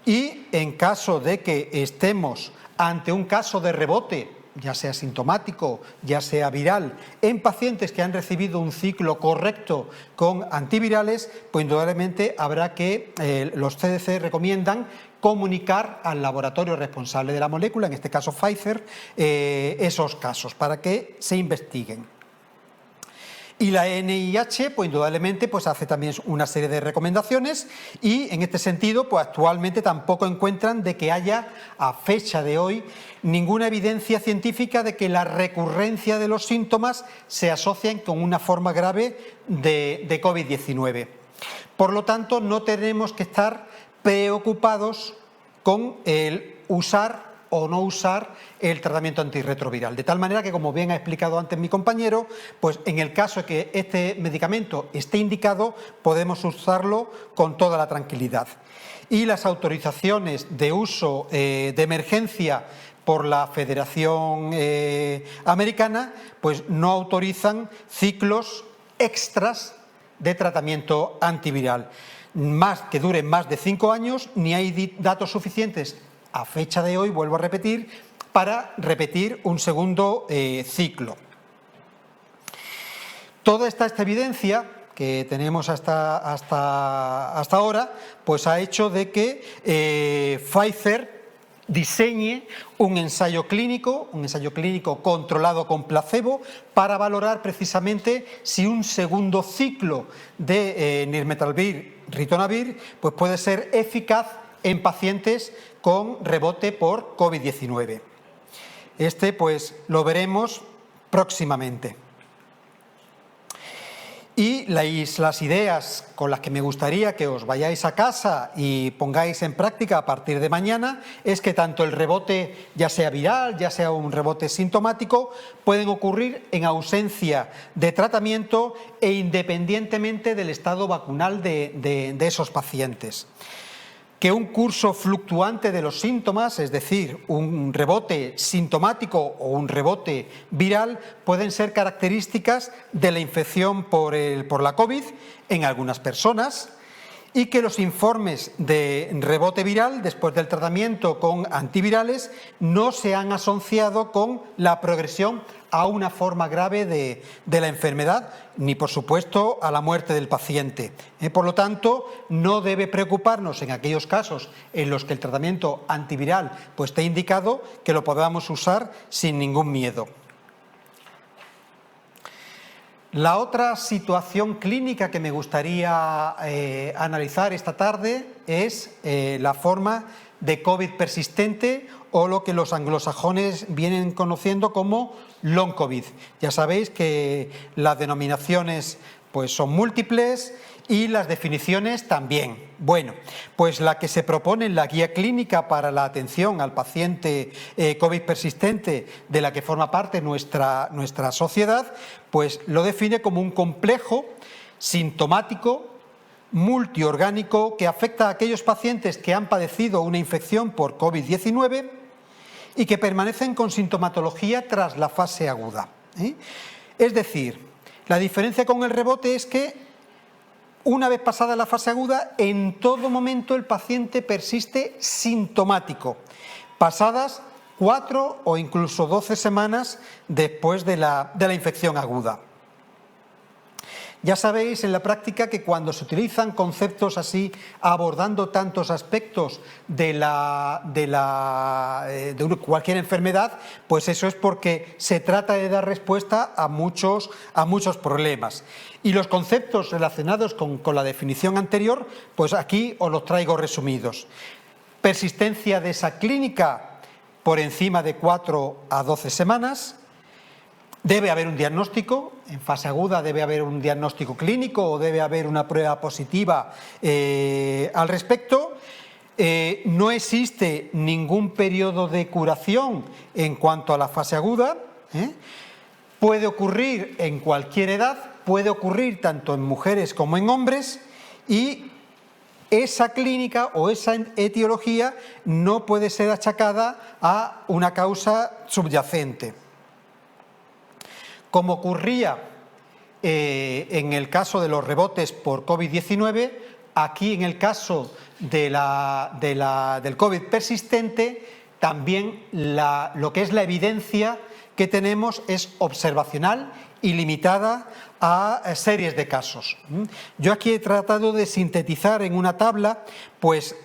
Y en caso de que estemos ante un caso de rebote, ya sea sintomático, ya sea viral, en pacientes que han recibido un ciclo correcto con antivirales, pues indudablemente habrá que, los CDC recomiendan comunicar al laboratorio responsable de la molécula, en este caso Pfizer, esos casos para que se investiguen. Y la NIH, pues indudablemente, pues hace también una serie de recomendaciones, y en este sentido, pues actualmente tampoco encuentran de que haya, a fecha de hoy, ninguna evidencia científica de que la recurrencia de los síntomas se asocien con una forma grave de COVID-19. Por lo tanto, no tenemos que estar preocupados con el usar o no usar el tratamiento antirretroviral. De tal manera que, como bien ha explicado antes mi compañero, pues en el caso de que este medicamento esté indicado, podemos usarlo con toda la tranquilidad. Y las autorizaciones de uso de emergencia por la Federación Americana, pues no autorizan ciclos extras de tratamiento antiviral, que duren más de 5 años, ni hay datos suficientes a fecha de hoy, vuelvo a repetir, para repetir un segundo ciclo. Toda esta evidencia que tenemos hasta ahora, pues ha hecho de que Pfizer diseñe un ensayo clínico controlado con placebo para valorar precisamente si un segundo ciclo de nirmatrelvir-ritonavir pues puede ser eficaz en pacientes con rebote por COVID-19. Pues lo veremos próximamente. Y las ideas con las que me gustaría que os vayáis a casa y pongáis en práctica a partir de mañana es que tanto el rebote, ya sea viral, ya sea un rebote sintomático, pueden ocurrir en ausencia de tratamiento e independientemente del estado vacunal de esos pacientes. Que un curso fluctuante de los síntomas, es decir, un rebote sintomático o un rebote viral, pueden ser características de la infección por la COVID en algunas personas, y que los informes de rebote viral después del tratamiento con antivirales no se han asociado con la progresión a una forma grave de la enfermedad, ni por supuesto a la muerte del paciente. Por lo tanto, no debe preocuparnos en aquellos casos en los que el tratamiento antiviral pues esté indicado, que lo podamos usar sin ningún miedo. La otra situación clínica que me gustaría analizar esta tarde es la forma de COVID persistente, o lo que los anglosajones vienen conociendo como long COVID. Ya sabéis que las denominaciones pues son múltiples y las definiciones también. Bueno, pues la que se propone en la guía clínica para la atención al paciente COVID persistente, de la que forma parte nuestra sociedad, pues lo define como un complejo sintomático multiorgánico que afecta a aquellos pacientes que han padecido una infección por COVID-19 y que permanecen con sintomatología tras la fase aguda. Es decir, la diferencia con el rebote es que una vez pasada la fase aguda, en todo momento el paciente persiste sintomático, pasadas 4 o incluso 12 semanas después de la infección aguda. Ya sabéis en la práctica que cuando se utilizan conceptos así, abordando tantos aspectos de cualquier enfermedad, pues eso es porque se trata de dar respuesta a muchos problemas. Y los conceptos relacionados con la definición anterior, pues aquí os los traigo resumidos. Persistencia de esa clínica por encima de 4 a 12 semanas. Debe haber un diagnóstico, en fase aguda debe haber un diagnóstico clínico o debe haber una prueba positiva al respecto. No existe ningún periodo de curación en cuanto a la fase aguda. Puede ocurrir en cualquier edad, puede ocurrir tanto en mujeres como en hombres, y esa clínica o esa etiología no puede ser achacada a una causa subyacente. Como ocurría en el caso de los rebotes por COVID-19, aquí en el caso del COVID persistente, también lo que es la evidencia que tenemos es observacional y limitada a series de casos. Yo aquí he tratado de sintetizar en una tabla pues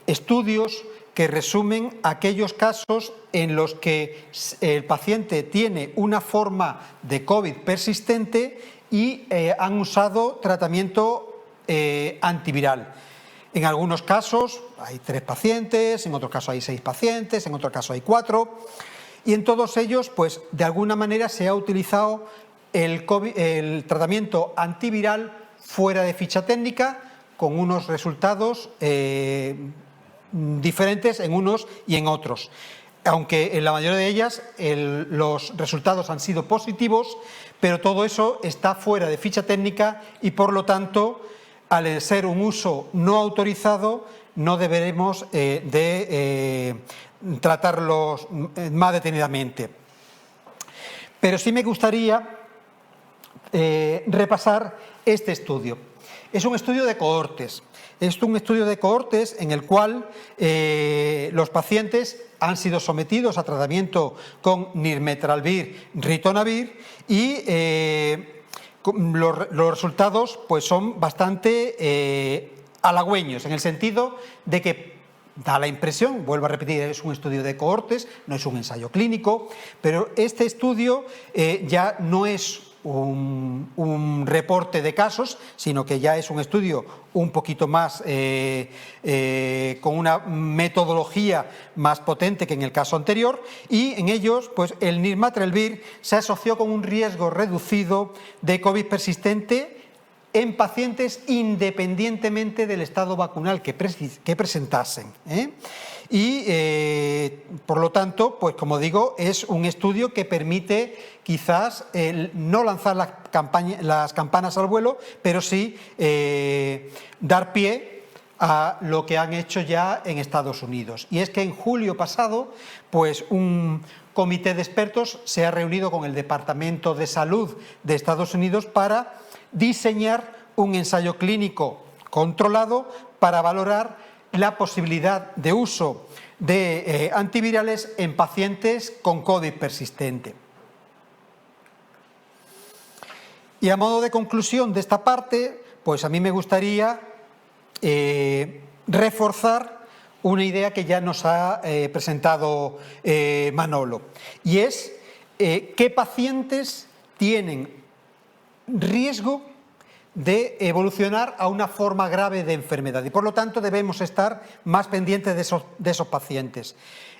estudios que resumen aquellos casos en los que el paciente tiene una forma de COVID persistente y han usado tratamiento antiviral. En algunos casos hay 3 pacientes, en otros casos hay 6 pacientes, en otros casos hay 4, y en todos ellos, pues de alguna manera se ha utilizado el tratamiento antiviral fuera de ficha técnica, con unos resultados diferentes en unos y en otros. Aunque en la mayoría de ellas los resultados han sido positivos, pero todo eso está fuera de ficha técnica y, por lo tanto, al ser un uso no autorizado, no deberemos tratarlos más detenidamente. Pero sí me gustaría repasar este estudio. Es un estudio de cohortes. Es un estudio de cohortes en el cual los pacientes han sido sometidos a tratamiento con nirmatrelvir, ritonavir y los resultados pues son bastante halagüeños, en el sentido de que da la impresión, vuelvo a repetir, es un estudio de cohortes, no es un ensayo clínico, pero este estudio ya no es un reporte de casos, sino que ya es un estudio un poquito más con una metodología más potente que en el caso anterior, y en ellos pues el nirmatrelvir se asoció con un riesgo reducido de COVID persistente en pacientes independientemente del estado vacunal que presentasen. Y, por lo tanto, pues como digo, es un estudio que permite quizás no lanzar las campanas al vuelo, pero sí dar pie a lo que han hecho ya en Estados Unidos. Y es que en julio pasado, pues un comité de expertos se ha reunido con el Departamento de Salud de Estados Unidos para diseñar un ensayo clínico controlado para valorar la posibilidad de uso de antivirales en pacientes con COVID persistente. Y a modo de conclusión de esta parte, pues a mí me gustaría reforzar una idea que ya nos ha presentado Manolo, y es qué pacientes tienen riesgo de evolucionar a una forma grave de enfermedad y, por lo tanto, debemos estar más pendientes de esos pacientes.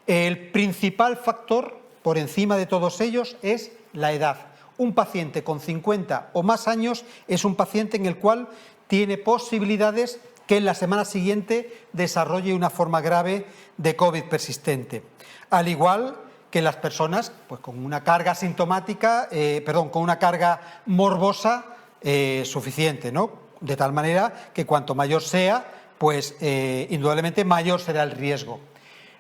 El principal factor, por encima de todos ellos, es la edad. Un paciente con 50 o más años es un paciente en el cual tiene posibilidades que en la semana siguiente desarrolle una forma grave de COVID persistente. Al igual que las personas pues, con una carga sintomática, con una carga morbosa suficiente, ¿no? De tal manera que cuanto mayor sea, pues indudablemente mayor será el riesgo.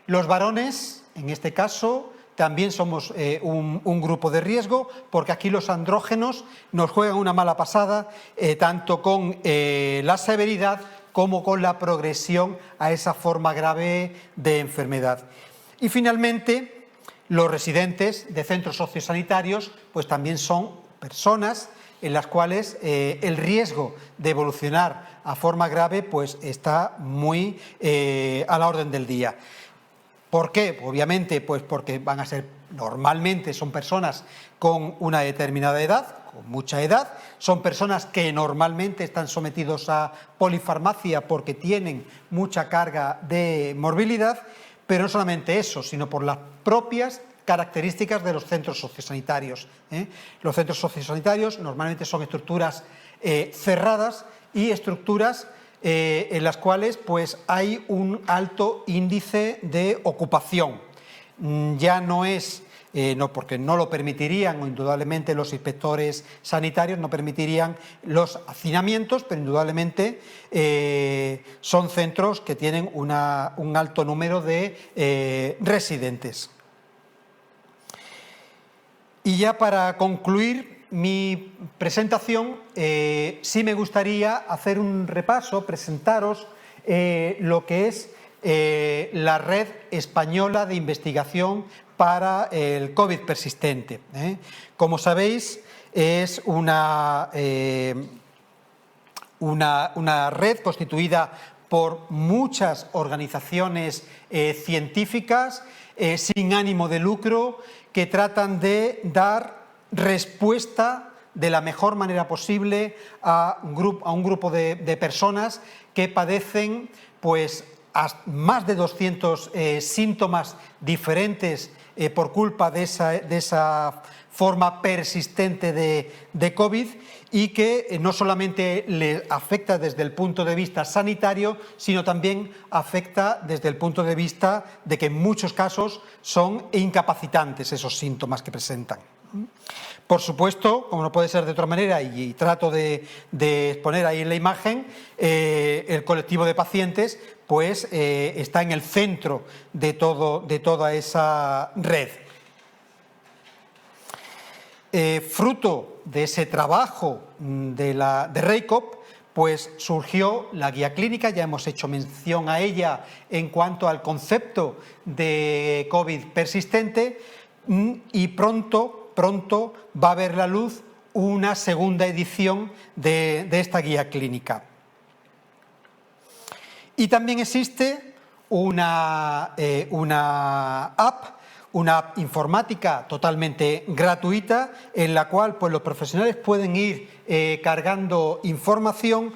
Los varones, en este caso, también somos un grupo de riesgo, porque aquí los andrógenos nos juegan una mala pasada, tanto con la severidad como con la progresión a esa forma grave de enfermedad. Y finalmente, los residentes de centros sociosanitarios pues también son personas en las cuales el riesgo de evolucionar a forma grave pues está muy a la orden del día. ¿Por qué? Obviamente, pues porque van a ser, normalmente son personas con una determinada edad, con mucha edad, son personas que normalmente están sometidos a polifarmacia porque tienen mucha carga de morbilidad, pero no solamente eso, sino por las propias características de los centros sociosanitarios. Los centros sociosanitarios normalmente son estructuras cerradas y estructuras en las cuales pues, hay un alto índice de ocupación. Ya no es, no porque no lo permitirían, o indudablemente los inspectores sanitarios no permitirían los hacinamientos, pero indudablemente son centros que tienen un alto número de residentes. Y ya para concluir mi presentación, sí me gustaría hacer un repaso, presentaros lo que es la Red Española de Investigación para el COVID persistente. Como sabéis, es una red constituida por muchas organizaciones científicas sin ánimo de lucro, que tratan de dar respuesta de la mejor manera posible a un grupo de personas que padecen pues, más de 200 síntomas diferentes por culpa de esa forma persistente de COVID, y que no solamente le afecta desde el punto de vista sanitario, sino también afecta desde el punto de vista de que en muchos casos son incapacitantes esos síntomas que presentan. Por supuesto, como no puede ser de otra manera, y trato de exponer ahí en la imagen, el colectivo de pacientes pues está en el centro de toda esa red. Fruto de ese trabajo de REICOP, pues surgió la guía clínica, ya hemos hecho mención a ella en cuanto al concepto de COVID persistente, y pronto va a ver la luz una segunda edición de esta guía clínica. Y también existe una app informática totalmente gratuita, en la cual pues, los profesionales pueden ir cargando información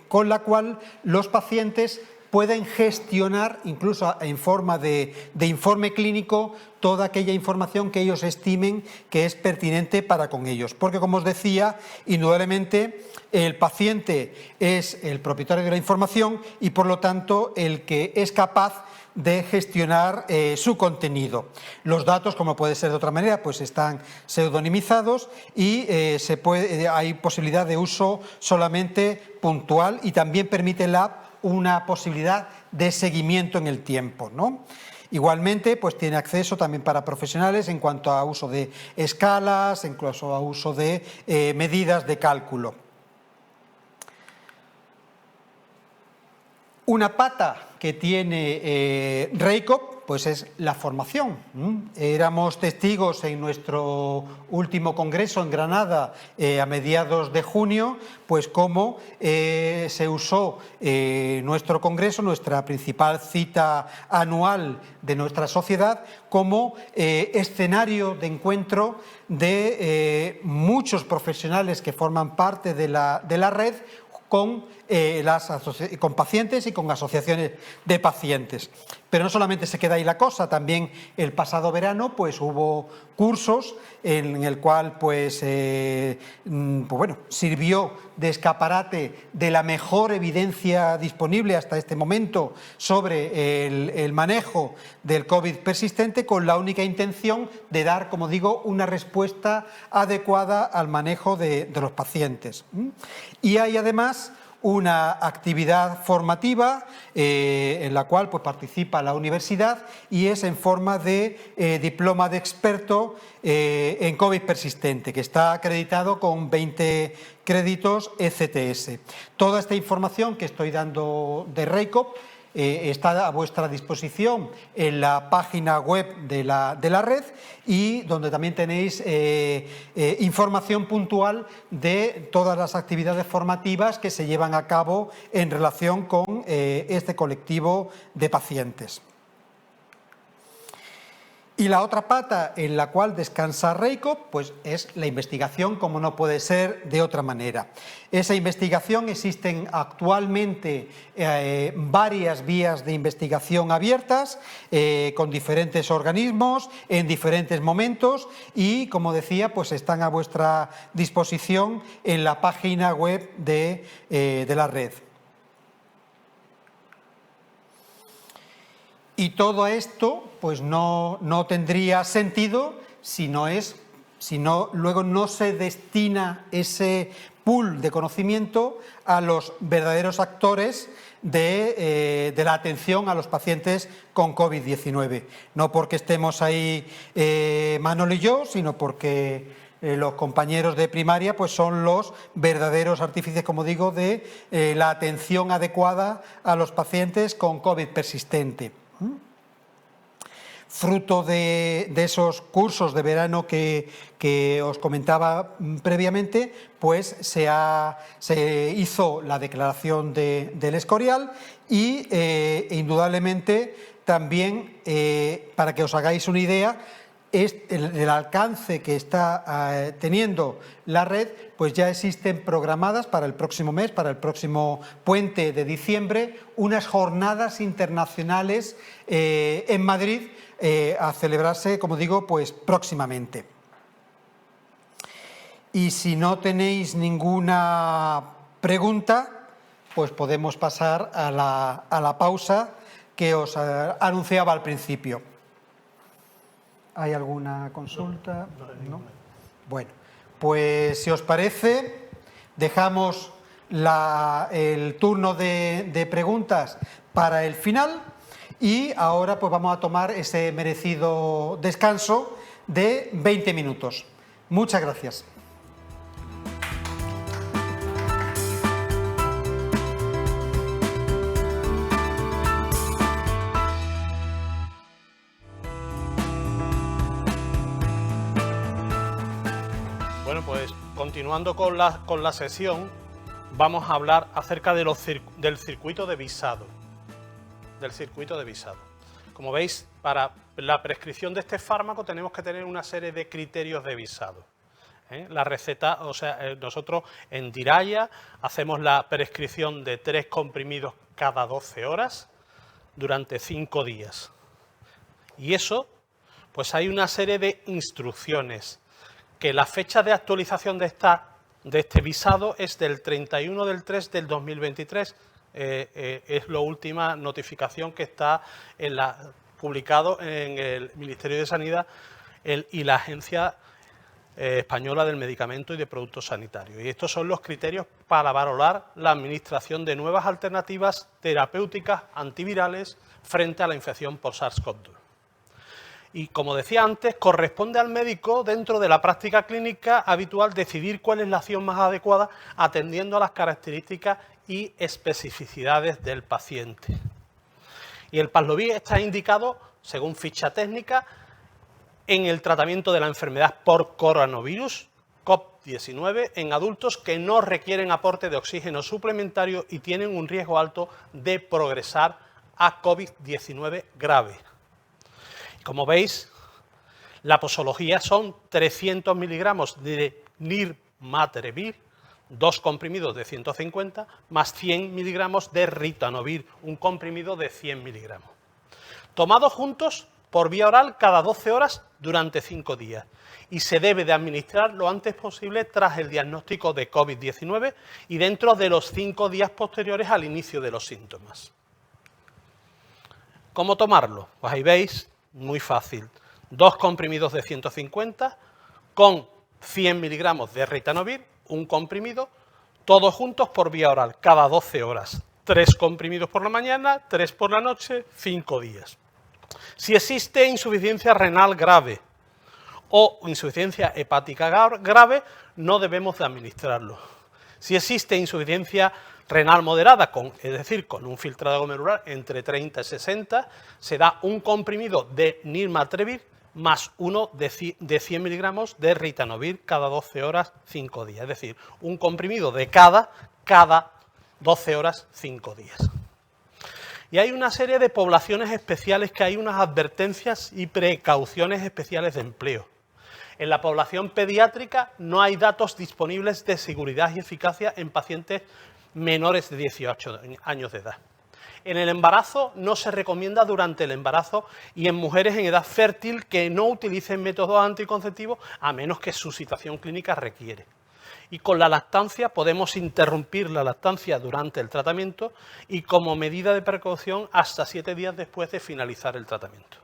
con la cual los pacientes pueden gestionar, incluso en forma de informe clínico, toda aquella información que ellos estimen que es pertinente para con ellos. Porque, como os decía, indudablemente el paciente es el propietario de la información y, por lo tanto, el que es capaz de gestionar su contenido. Los datos, como puede ser de otra manera, pues están pseudonimizados y hay posibilidad de uso solamente puntual, y también permite la app una posibilidad de seguimiento en el tiempo, ¿no? Igualmente, pues tiene acceso también para profesionales en cuanto a uso de escalas, incluso a uso de medidas de cálculo. Una pata que tiene REICOP pues es la formación. Éramos testigos en nuestro último congreso en Granada a mediados de junio, pues cómo se usó nuestro congreso, nuestra principal cita anual de nuestra sociedad, como escenario de encuentro de muchos profesionales que forman parte de la red, con pacientes y con asociaciones de pacientes. Pero no solamente se queda ahí la cosa, también el pasado verano pues hubo cursos en el cual pues bueno, sirvió de escaparate de la mejor evidencia disponible hasta este momento sobre el manejo del COVID persistente, con la única intención de dar, como digo, una respuesta adecuada al manejo de los pacientes. Y hay además una actividad formativa en la cual pues, participa la universidad, y es en forma de diploma de experto en COVID persistente, que está acreditado con 20 créditos ECTS. Toda esta información que estoy dando de REICOP está a vuestra disposición en la página web de la red, y donde también tenéis información puntual de todas las actividades formativas que se llevan a cabo en relación con este colectivo de pacientes. Y la otra pata en la cual descansa REICOP pues es la investigación, como no puede ser de otra manera. Esa investigación, existen actualmente varias vías de investigación abiertas con diferentes organismos en diferentes momentos, y, como decía, pues están a vuestra disposición en la página web de la red. Y todo esto pues no tendría sentido si luego no se destina ese pool de conocimiento a los verdaderos actores de la atención a los pacientes con COVID-19. No porque estemos ahí Manolo y yo, sino porque los compañeros de primaria pues son los verdaderos artífices, como digo, de la atención adecuada a los pacientes con COVID persistente. Fruto de esos cursos de verano que os comentaba previamente, pues se hizo la declaración del Escorial, y indudablemente también, para que os hagáis una idea, el alcance que está teniendo la red, pues ya existen programadas para el próximo mes, para el próximo puente de diciembre, unas jornadas internacionales en Madrid a celebrarse, como digo, pues próximamente. Y si no tenéis ninguna pregunta, pues podemos pasar a la pausa que os anunciaba al principio. ¿Hay alguna consulta? ¿No? Bueno, pues si os parece, dejamos el turno de preguntas para el final y ahora pues vamos a tomar ese merecido descanso de 20 minutos. Muchas gracias. Bueno, pues continuando con la sesión, vamos a hablar acerca de del circuito de visado. Como veis, para la prescripción de este fármaco tenemos que tener una serie de criterios de visado. La receta, o sea, nosotros en Diraya hacemos la prescripción de 3 comprimidos cada 12 horas durante 5 días. Y eso, pues hay una serie de instrucciones, que la fecha de actualización de este visado es del 31 del 3 del 2023. Es la última notificación que está publicado en el Ministerio de Sanidad y la Agencia Española del Medicamento y de Productos Sanitarios. Y estos son los criterios para valorar la administración de nuevas alternativas terapéuticas antivirales frente a la infección por SARS-CoV-2. Y como decía antes, corresponde al médico, dentro de la práctica clínica habitual, decidir cuál es la acción más adecuada atendiendo a las características y especificidades del paciente. Y el Paxlovid está indicado, según ficha técnica, en el tratamiento de la enfermedad por coronavirus, COVID-19, en adultos que no requieren aporte de oxígeno suplementario y tienen un riesgo alto de progresar a COVID-19 grave. Como veis, la posología son 300 miligramos de nirmatrelvir, 2 comprimidos de 150, más 100 miligramos de ritonavir, un comprimido de 100 miligramos. Tomados juntos por vía oral cada 12 horas durante 5 días. Y se debe de administrar lo antes posible tras el diagnóstico de COVID-19 y dentro de los 5 días posteriores al inicio de los síntomas. ¿Cómo tomarlo? Pues ahí veis. Muy fácil. 2 comprimidos de 150 con 100 miligramos de ritonavir, un comprimido, todos juntos por vía oral, cada 12 horas. 3 comprimidos por la mañana, 3 por la noche, 5 días. Si existe insuficiencia renal grave o insuficiencia hepática grave, no debemos de administrarlo. Si existe insuficiencia renal moderada, es decir, con un filtrado glomerular entre 30 y 60, se da un comprimido de nirmatrelvir más uno de 100 miligramos de ritonavir cada 12 horas, 5 días. Es decir, un comprimido de cada 12 horas, 5 días. Y hay una serie de poblaciones especiales que hay unas advertencias y precauciones especiales de empleo. En la población pediátrica no hay datos disponibles de seguridad y eficacia en pacientes menores de 18 años de edad. En el embarazo no se recomienda durante el embarazo y en mujeres en edad fértil que no utilicen métodos anticonceptivos a menos que su situación clínica requiere. Y con la lactancia podemos interrumpir la lactancia durante el tratamiento y como medida de precaución hasta 7 días después de finalizar el tratamiento.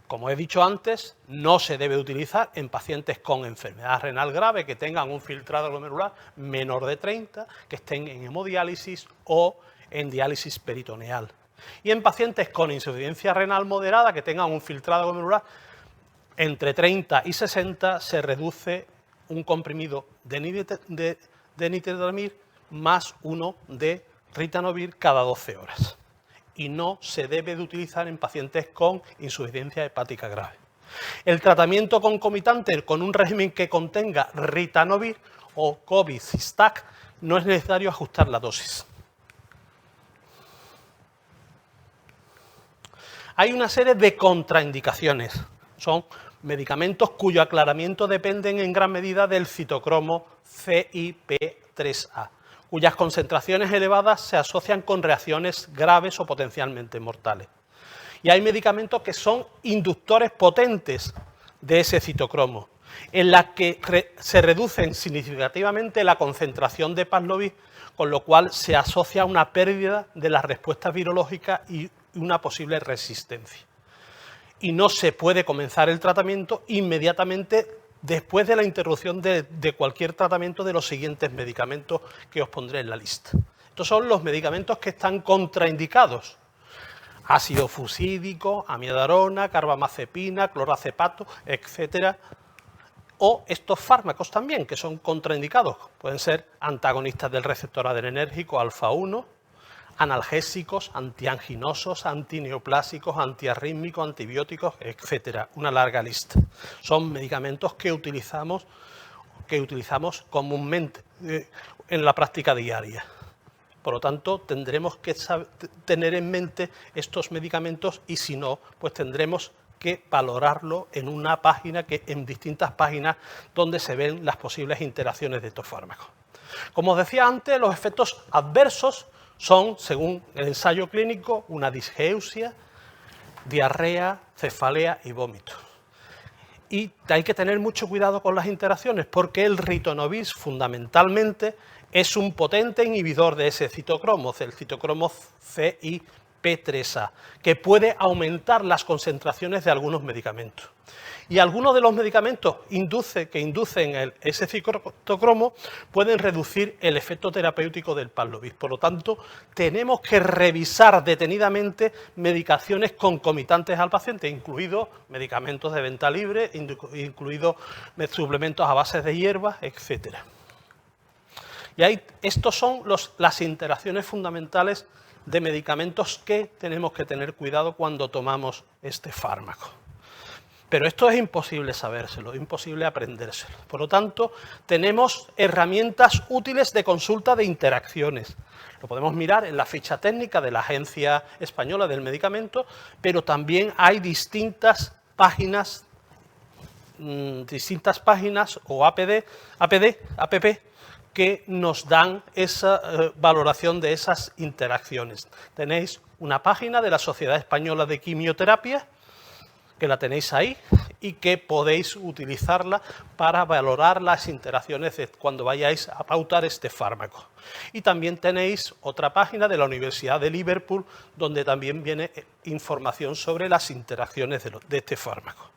Como he dicho antes, no se debe utilizar en pacientes con enfermedad renal grave que tengan un filtrado glomerular menor de 30, que estén en hemodiálisis o en diálisis peritoneal. Y en pacientes con insuficiencia renal moderada que tengan un filtrado glomerular entre 30 y 60 se reduce un comprimido de nirmatrelvir más uno de ritonavir cada 12 horas. Y no se debe de utilizar en pacientes con insuficiencia hepática grave. El tratamiento concomitante con un régimen que contenga ritonavir o COVID-Cystac no es necesario ajustar la dosis. Hay una serie de contraindicaciones, son medicamentos cuyo aclaramiento dependen en gran medida del citocromo CYP3A, cuyas concentraciones elevadas se asocian con reacciones graves o potencialmente mortales. Y hay medicamentos que son inductores potentes de ese citocromo, en las que se reducen significativamente la concentración de Paxlovid, con lo cual se asocia a una pérdida de las respuestas virológicas y una posible resistencia. Y no se puede comenzar el tratamiento inmediatamente después de la interrupción de cualquier tratamiento de los siguientes medicamentos que os pondré en la lista. Estos son los medicamentos que están contraindicados: ácido fusídico, amidarona, carbamazepina, clorazepato, etcétera. O estos fármacos también, que son contraindicados. Pueden ser antagonistas del receptor adrenérgico alfa-1, analgésicos, antianginosos, antineoplásicos, antiarrítmicos, antibióticos, etcétera. Una larga lista. Son medicamentos que utilizamos comúnmente en la práctica diaria. Por lo tanto, tendremos que tener en mente estos medicamentos y si no, pues tendremos que valorarlo en una página, en distintas páginas donde se ven las posibles interacciones de estos fármacos. Como os decía antes, los efectos adversos son, según el ensayo clínico, una disgeusia, diarrea, cefalea y vómito. Y hay que tener mucho cuidado con las interacciones porque el ritonavir fundamentalmente es un potente inhibidor de ese citocromo, el citocromo CYP3A, que puede aumentar las concentraciones de algunos medicamentos. Y algunos de los medicamentos que inducen ese citocromo pueden reducir el efecto terapéutico del Paxlovid. Por lo tanto, tenemos que revisar detenidamente medicaciones concomitantes al paciente, incluidos medicamentos de venta libre, incluidos suplementos a base de hierbas, etcétera. Y estos son las interacciones fundamentales de medicamentos que tenemos que tener cuidado cuando tomamos este fármaco. Pero esto es imposible sabérselo, imposible aprendérselo. Por lo tanto, tenemos herramientas útiles de consulta de interacciones. Lo podemos mirar en la ficha técnica de la Agencia Española del Medicamento, pero también hay distintas páginas o app que nos dan esa valoración de esas interacciones. Tenéis una página de la Sociedad Española de Quimioterapia, que la tenéis ahí y que podéis utilizarla para valorar las interacciones cuando vayáis a pautar este fármaco. Y también tenéis otra página de la Universidad de Liverpool, donde también viene información sobre las interacciones de este fármaco.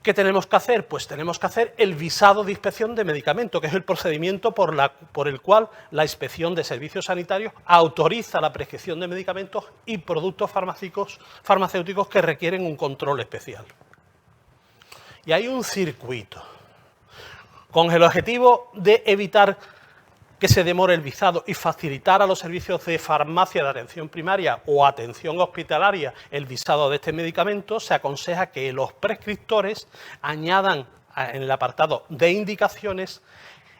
¿Qué tenemos que hacer? Pues tenemos que hacer el visado de inspección de medicamento, que es el procedimiento por el cual la Inspección de Servicios Sanitarios autoriza la prescripción de medicamentos y productos farmacéuticos que requieren un control especial. Y hay un circuito con el objetivo de evitar que se demore el visado y facilitar a los servicios de farmacia de atención primaria o atención hospitalaria el visado de este medicamento. Se aconseja que los prescriptores añadan en el apartado de indicaciones,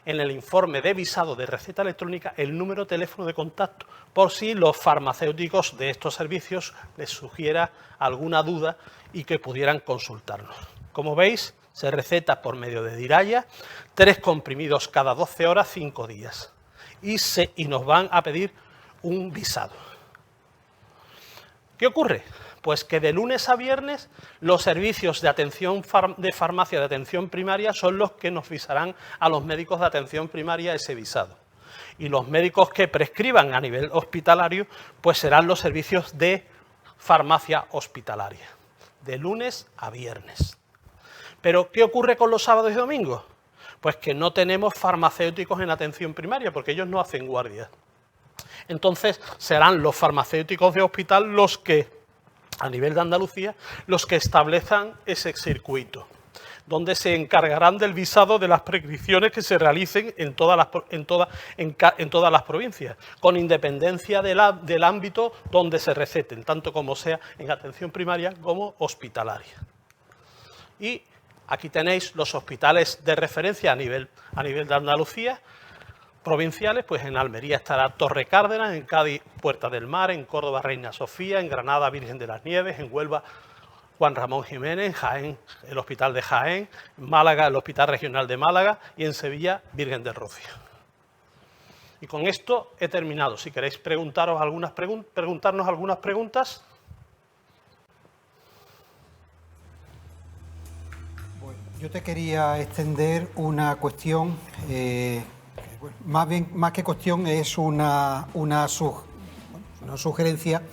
en el informe de visado de receta electrónica, el número de teléfono de contacto, por si los farmacéuticos de estos servicios les sugiera alguna duda y que pudieran consultarnos. Como veis, se receta por medio de Diraya 3 comprimidos cada 12 horas, 5 días. Y nos van a pedir un visado. ¿Qué ocurre? Pues que de lunes a viernes los servicios de atención de farmacia de atención primaria son los que nos visarán a los médicos de atención primaria ese visado. Y los médicos que prescriban a nivel hospitalario, pues serán los servicios de farmacia hospitalaria, de lunes a viernes. Pero, ¿qué ocurre con los sábados y domingos? Pues que no tenemos farmacéuticos en atención primaria, porque ellos no hacen guardia. Entonces, serán los farmacéuticos de hospital los que, a nivel de Andalucía, los que establezcan ese circuito, donde se encargarán del visado de las prescripciones que se realicen en todas las provincias, con independencia del ámbito donde se receten, tanto como sea en atención primaria como hospitalaria. Y aquí tenéis los hospitales de referencia a nivel de Andalucía, provinciales. Pues en Almería estará Torre Cárdenas, en Cádiz Puerta del Mar, en Córdoba Reina Sofía, en Granada Virgen de las Nieves, en Huelva Juan Ramón Jiménez, en Jaén, el Hospital de Jaén, en Málaga, el Hospital Regional de Málaga y en Sevilla, Virgen del Rocío. Y con esto he terminado. Si queréis preguntarnos algunas preguntas. Bueno, yo te quería extender una cuestión, más que cuestión es una sugerencia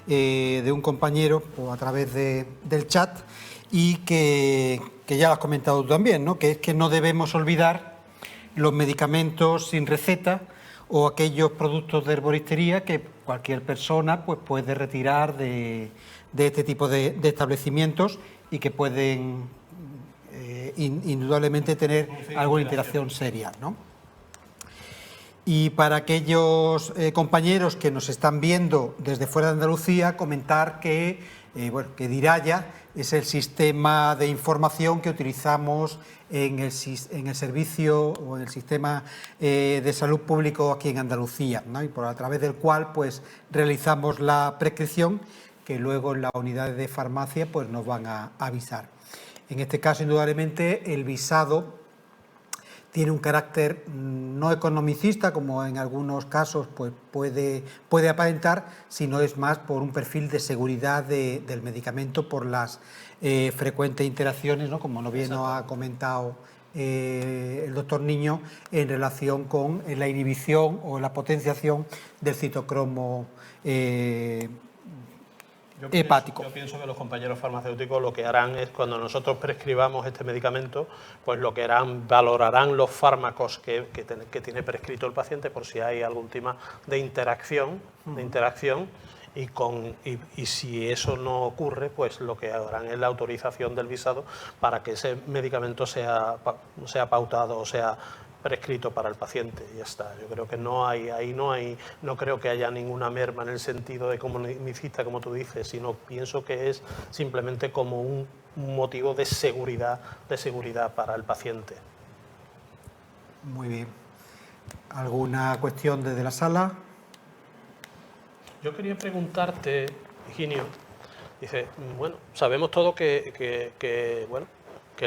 de un compañero a través del chat y que ya lo has comentado tú también, ¿no? Que es que no debemos olvidar los medicamentos sin receta o aquellos productos de herboristería que cualquier persona pues, puede retirar de este tipo de establecimientos y que pueden indudablemente tener alguna interacción seria, ¿no? Y para aquellos compañeros que nos están viendo desde fuera de Andalucía, comentar que Diraya es el sistema de información que utilizamos en el servicio o en el sistema de salud público aquí en Andalucía, ¿no? Y a través del cual pues realizamos la prescripción que luego en las unidades de farmacia pues nos van a avisar. En este caso, indudablemente, el visado tiene un carácter no economicista, como en algunos casos pues, puede aparentar, sino es más por un perfil de seguridad del medicamento por las frecuentes interacciones, ¿no? Como bien nos ha comentado el doctor Niño, en relación con la inhibición o la potenciación del citocromo hepático. Yo pienso que los compañeros farmacéuticos lo que harán es, cuando nosotros prescribamos este medicamento, pues lo que harán, valorarán los fármacos que tiene prescrito el paciente por si hay algún tema de interacción, y si eso no ocurre, pues lo que harán es la autorización del visado para que ese medicamento sea pautado o sea prescrito para el paciente, y ya está. Yo creo que no creo que haya ninguna merma en el sentido de economicista, como tú dices, sino pienso que es simplemente como un motivo de seguridad para el paciente. Muy bien. ¿Alguna cuestión desde la sala? Yo quería preguntarte, Higinio, dice, bueno, sabemos todo que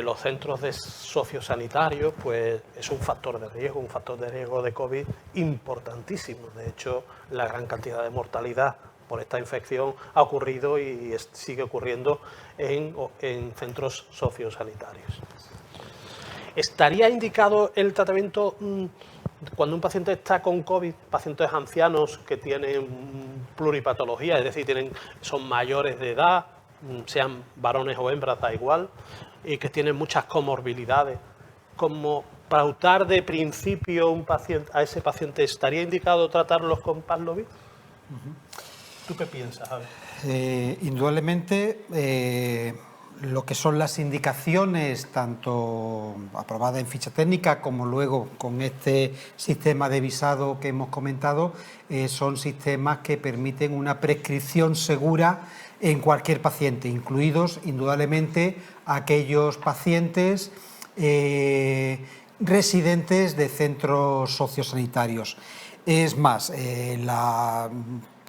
los centros de sociosanitarios pues, es un factor de riesgo de COVID importantísimo. De hecho, la gran cantidad de mortalidad por esta infección ha ocurrido y sigue ocurriendo en centros sociosanitarios. ¿Estaría indicado el tratamiento cuando un paciente está con COVID, pacientes ancianos que tienen pluripatología, es decir, son mayores de edad, sean varones o hembras, da igual, y que tienen muchas comorbilidades, como pautar de principio a ese paciente, ¿estaría indicado tratarlos con Paxlovid? ¿Tú qué piensas, Javi? Indudablemente, lo que son las indicaciones, tanto aprobadas en ficha técnica como luego con este sistema de visado que hemos comentado, son sistemas que permiten una prescripción segura en cualquier paciente, incluidos indudablemente aquellos pacientes residentes de centros sociosanitarios. Es más,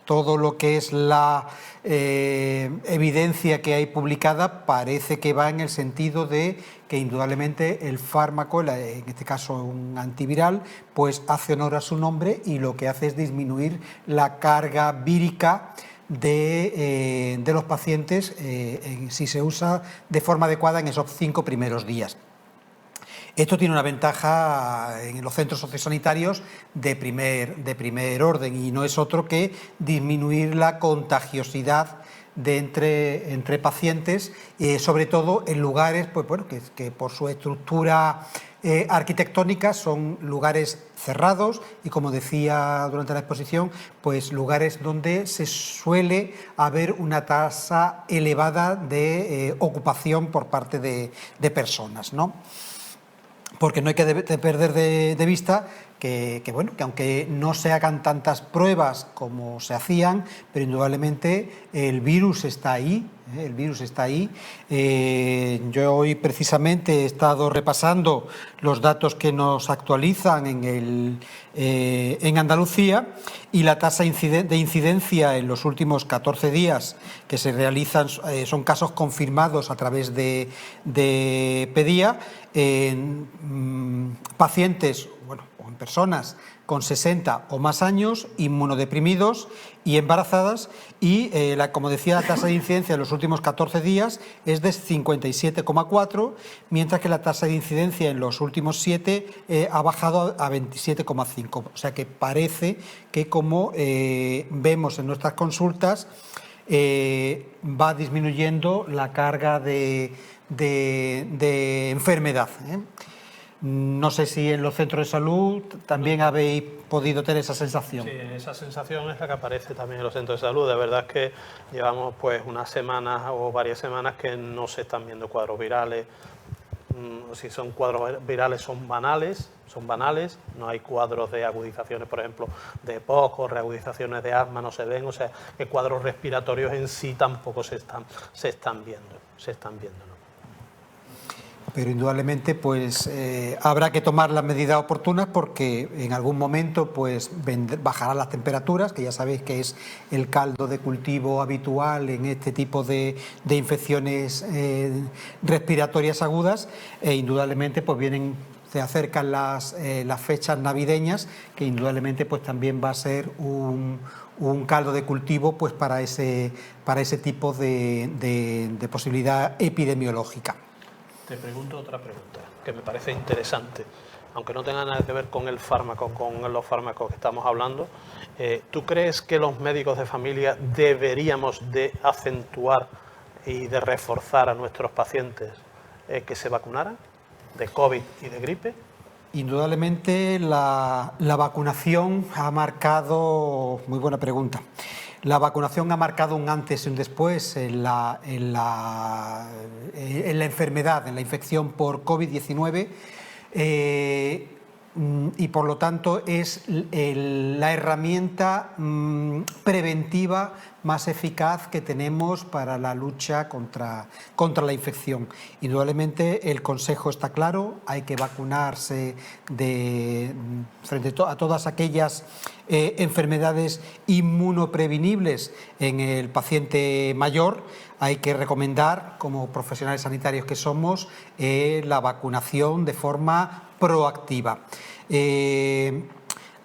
todo lo que es la evidencia que hay publicada parece que va en el sentido de que indudablemente el fármaco, en este caso un antiviral, pues hace honor a su nombre y lo que hace es disminuir la carga vírica de los pacientes si se usa de forma adecuada en esos 5 primeros días. Esto tiene una ventaja en los centros sociosanitarios de primer orden y no es otro que disminuir la contagiosidad entre pacientes, sobre todo en lugares pues, bueno, que por su estructura arquitectónica son lugares cerrados y, como decía durante la exposición, pues lugares donde se suele haber una tasa elevada de ocupación por parte de personas, ¿no? Porque no hay que perder de vista bueno, que aunque no se hagan tantas pruebas como se hacían, pero indudablemente el virus está ahí. El virus está ahí. Yo hoy precisamente he estado repasando los datos que nos actualizan en Andalucía, y la tasa de incidencia en los últimos 14 días que se realizan son casos confirmados a través de PEDIA en pacientes, bueno, o en personas con 60 o más años, inmunodeprimidos y embarazadas, y como decía, la tasa de incidencia en los últimos 14 días es de 57,4, mientras que la tasa de incidencia en los últimos 7 ha bajado a 27,5. O sea que parece que, como vemos en nuestras consultas, va disminuyendo la carga de enfermedad. No sé si en los centros de salud también habéis podido tener esa sensación. Sí, esa sensación es la que aparece también en los centros de salud. De verdad es que llevamos pues unas semanas o varias semanas que no se están viendo cuadros virales. Si son cuadros virales son banales, no hay cuadros de agudizaciones, por ejemplo, de EPOC o reagudizaciones de asma, no se ven, o sea, que cuadros respiratorios en sí tampoco se están viendo, ¿no? Pero indudablemente pues habrá que tomar las medidas oportunas, porque en algún momento pues bajarán las temperaturas, que ya sabéis que es el caldo de cultivo habitual en este tipo de infecciones respiratorias agudas, e indudablemente pues se acercan las fechas navideñas, que indudablemente pues también va a ser un caldo de cultivo pues para ese tipo de posibilidad epidemiológica. Te pregunto otra pregunta que me parece interesante, aunque no tenga nada que ver con el fármaco, con los fármacos que estamos hablando. ¿Tú crees que los médicos de familia deberíamos de acentuar y de reforzar a nuestros pacientes que se vacunaran de COVID y de gripe? Indudablemente la vacunación ha marcado, muy buena pregunta, la vacunación ha marcado un antes y un después en la enfermedad, en la infección por COVID-19, y por lo tanto es la herramienta preventiva más eficaz que tenemos para la lucha contra la infección. Indudablemente el consejo está claro: hay que vacunarse frente a todas aquellas enfermedades inmunoprevenibles en el paciente mayor. Hay que recomendar, como profesionales sanitarios que somos, la vacunación de forma proactiva.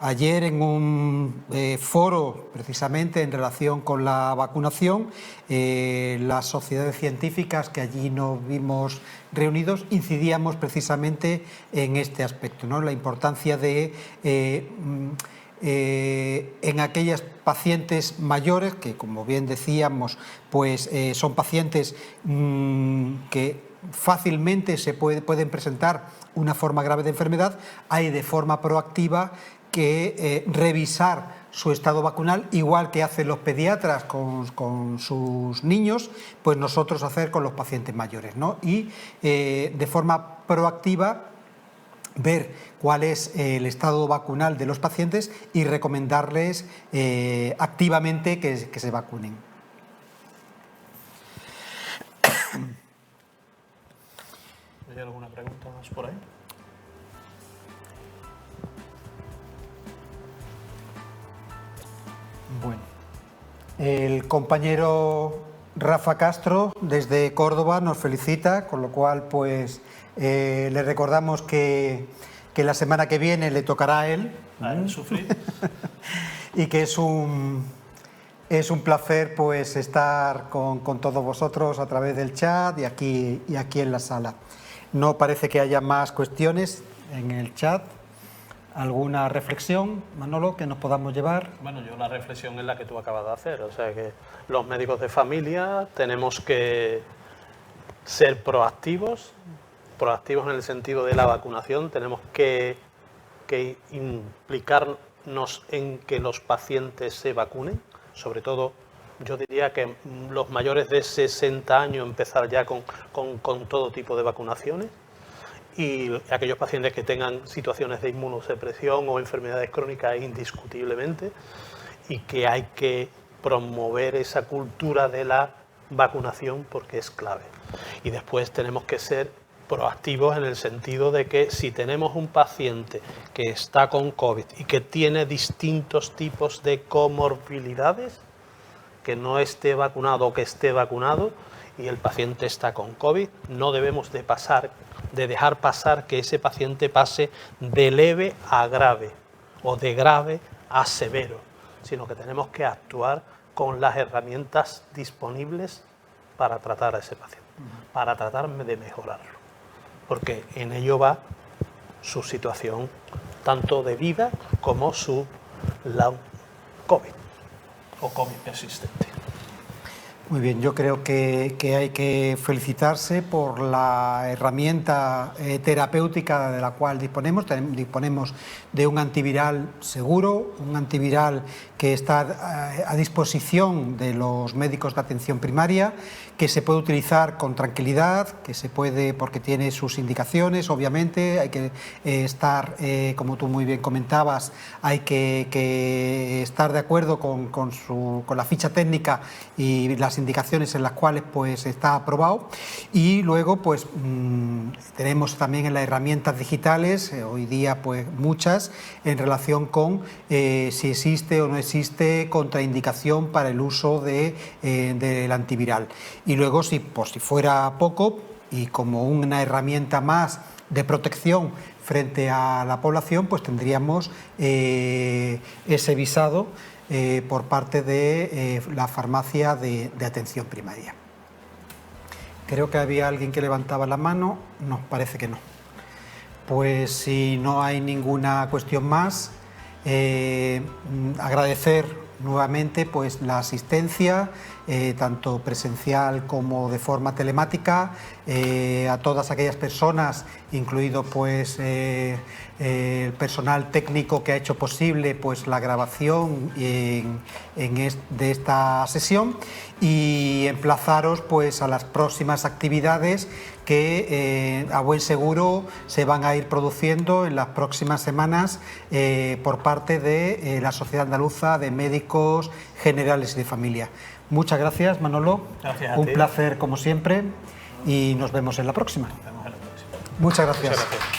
Ayer, en un foro precisamente en relación con la vacunación, las sociedades científicas que allí nos vimos reunidos incidíamos precisamente en este aspecto, ¿no? La importancia de en aquellas pacientes mayores que, como bien decíamos, pues son pacientes que fácilmente pueden presentar una forma grave de enfermedad. Hay de forma proactiva que revisar su estado vacunal, igual que hacen los pediatras con sus niños, pues nosotros hacer con los pacientes mayores, ¿no? Y de forma proactiva ver cuál es el estado vacunal de los pacientes y recomendarles activamente que se vacunen. ¿Hay alguna pregunta más por ahí? Bueno, el compañero Rafa Castro desde Córdoba nos felicita, con lo cual pues le recordamos que la semana que viene le tocará a él. A él sufrir. Y que es un placer pues estar con todos vosotros a través del chat y aquí en la sala. No parece que haya más cuestiones en el chat. ¿Alguna reflexión, Manolo, que nos podamos llevar? Bueno, yo la reflexión es la que tú acabas de hacer, o sea que los médicos de familia tenemos que ser proactivos en el sentido de la vacunación, tenemos que implicarnos en que los pacientes se vacunen, sobre todo yo diría que los mayores de 60 años empezar ya con todo tipo de vacunaciones. y aquellos pacientes que tengan situaciones de inmunosupresión o enfermedades crónicas indiscutiblemente, y que hay que promover esa cultura de la vacunación porque es clave. Y después tenemos que ser proactivos en el sentido de que si tenemos un paciente que está con COVID y que tiene distintos tipos de comorbilidades, que no esté vacunado o que esté vacunado y el paciente está con COVID, no debemos de dejar pasar que ese paciente pase de leve a grave o de grave a severo, sino que tenemos que actuar con las herramientas disponibles para tratar a ese paciente, para tratar de mejorarlo, porque en ello va su situación tanto de vida como su long COVID o COVID persistente. Muy bien, yo creo que hay que felicitarse por la herramienta terapéutica de la cual disponemos. Disponemos de un antiviral seguro, un antiviral que está a disposición de los médicos de atención primaria, que se puede utilizar con tranquilidad, que se puede, porque tiene sus indicaciones, obviamente, hay que estar, como tú muy bien comentabas, hay que estar de acuerdo con la ficha técnica y las indicaciones en las cuales pues está aprobado. Y luego pues tenemos también en las herramientas digitales, hoy día pues muchas, en relación con si existe o no existe contraindicación para el uso del antiviral. Y luego, por si fuera poco, y como una herramienta más de protección frente a la población, pues tendríamos ese visado por parte de la farmacia de atención primaria. Creo que había alguien que levantaba la mano. No, parece que no. Pues si no hay ninguna cuestión más, agradecer nuevamente pues la asistencia, tanto presencial como de forma telemática, a todas aquellas personas, incluido pues el personal técnico que ha hecho posible pues la grabación de esta sesión, y emplazaros pues a las próximas actividades que a buen seguro se van a ir produciendo en las próximas semanas por parte de la Sociedad Andaluza de Médicos Generales y de Familia. Muchas gracias, Manolo. Gracias a ti. Un placer como siempre y nos vemos en la próxima. Muchas gracias. Muchas gracias.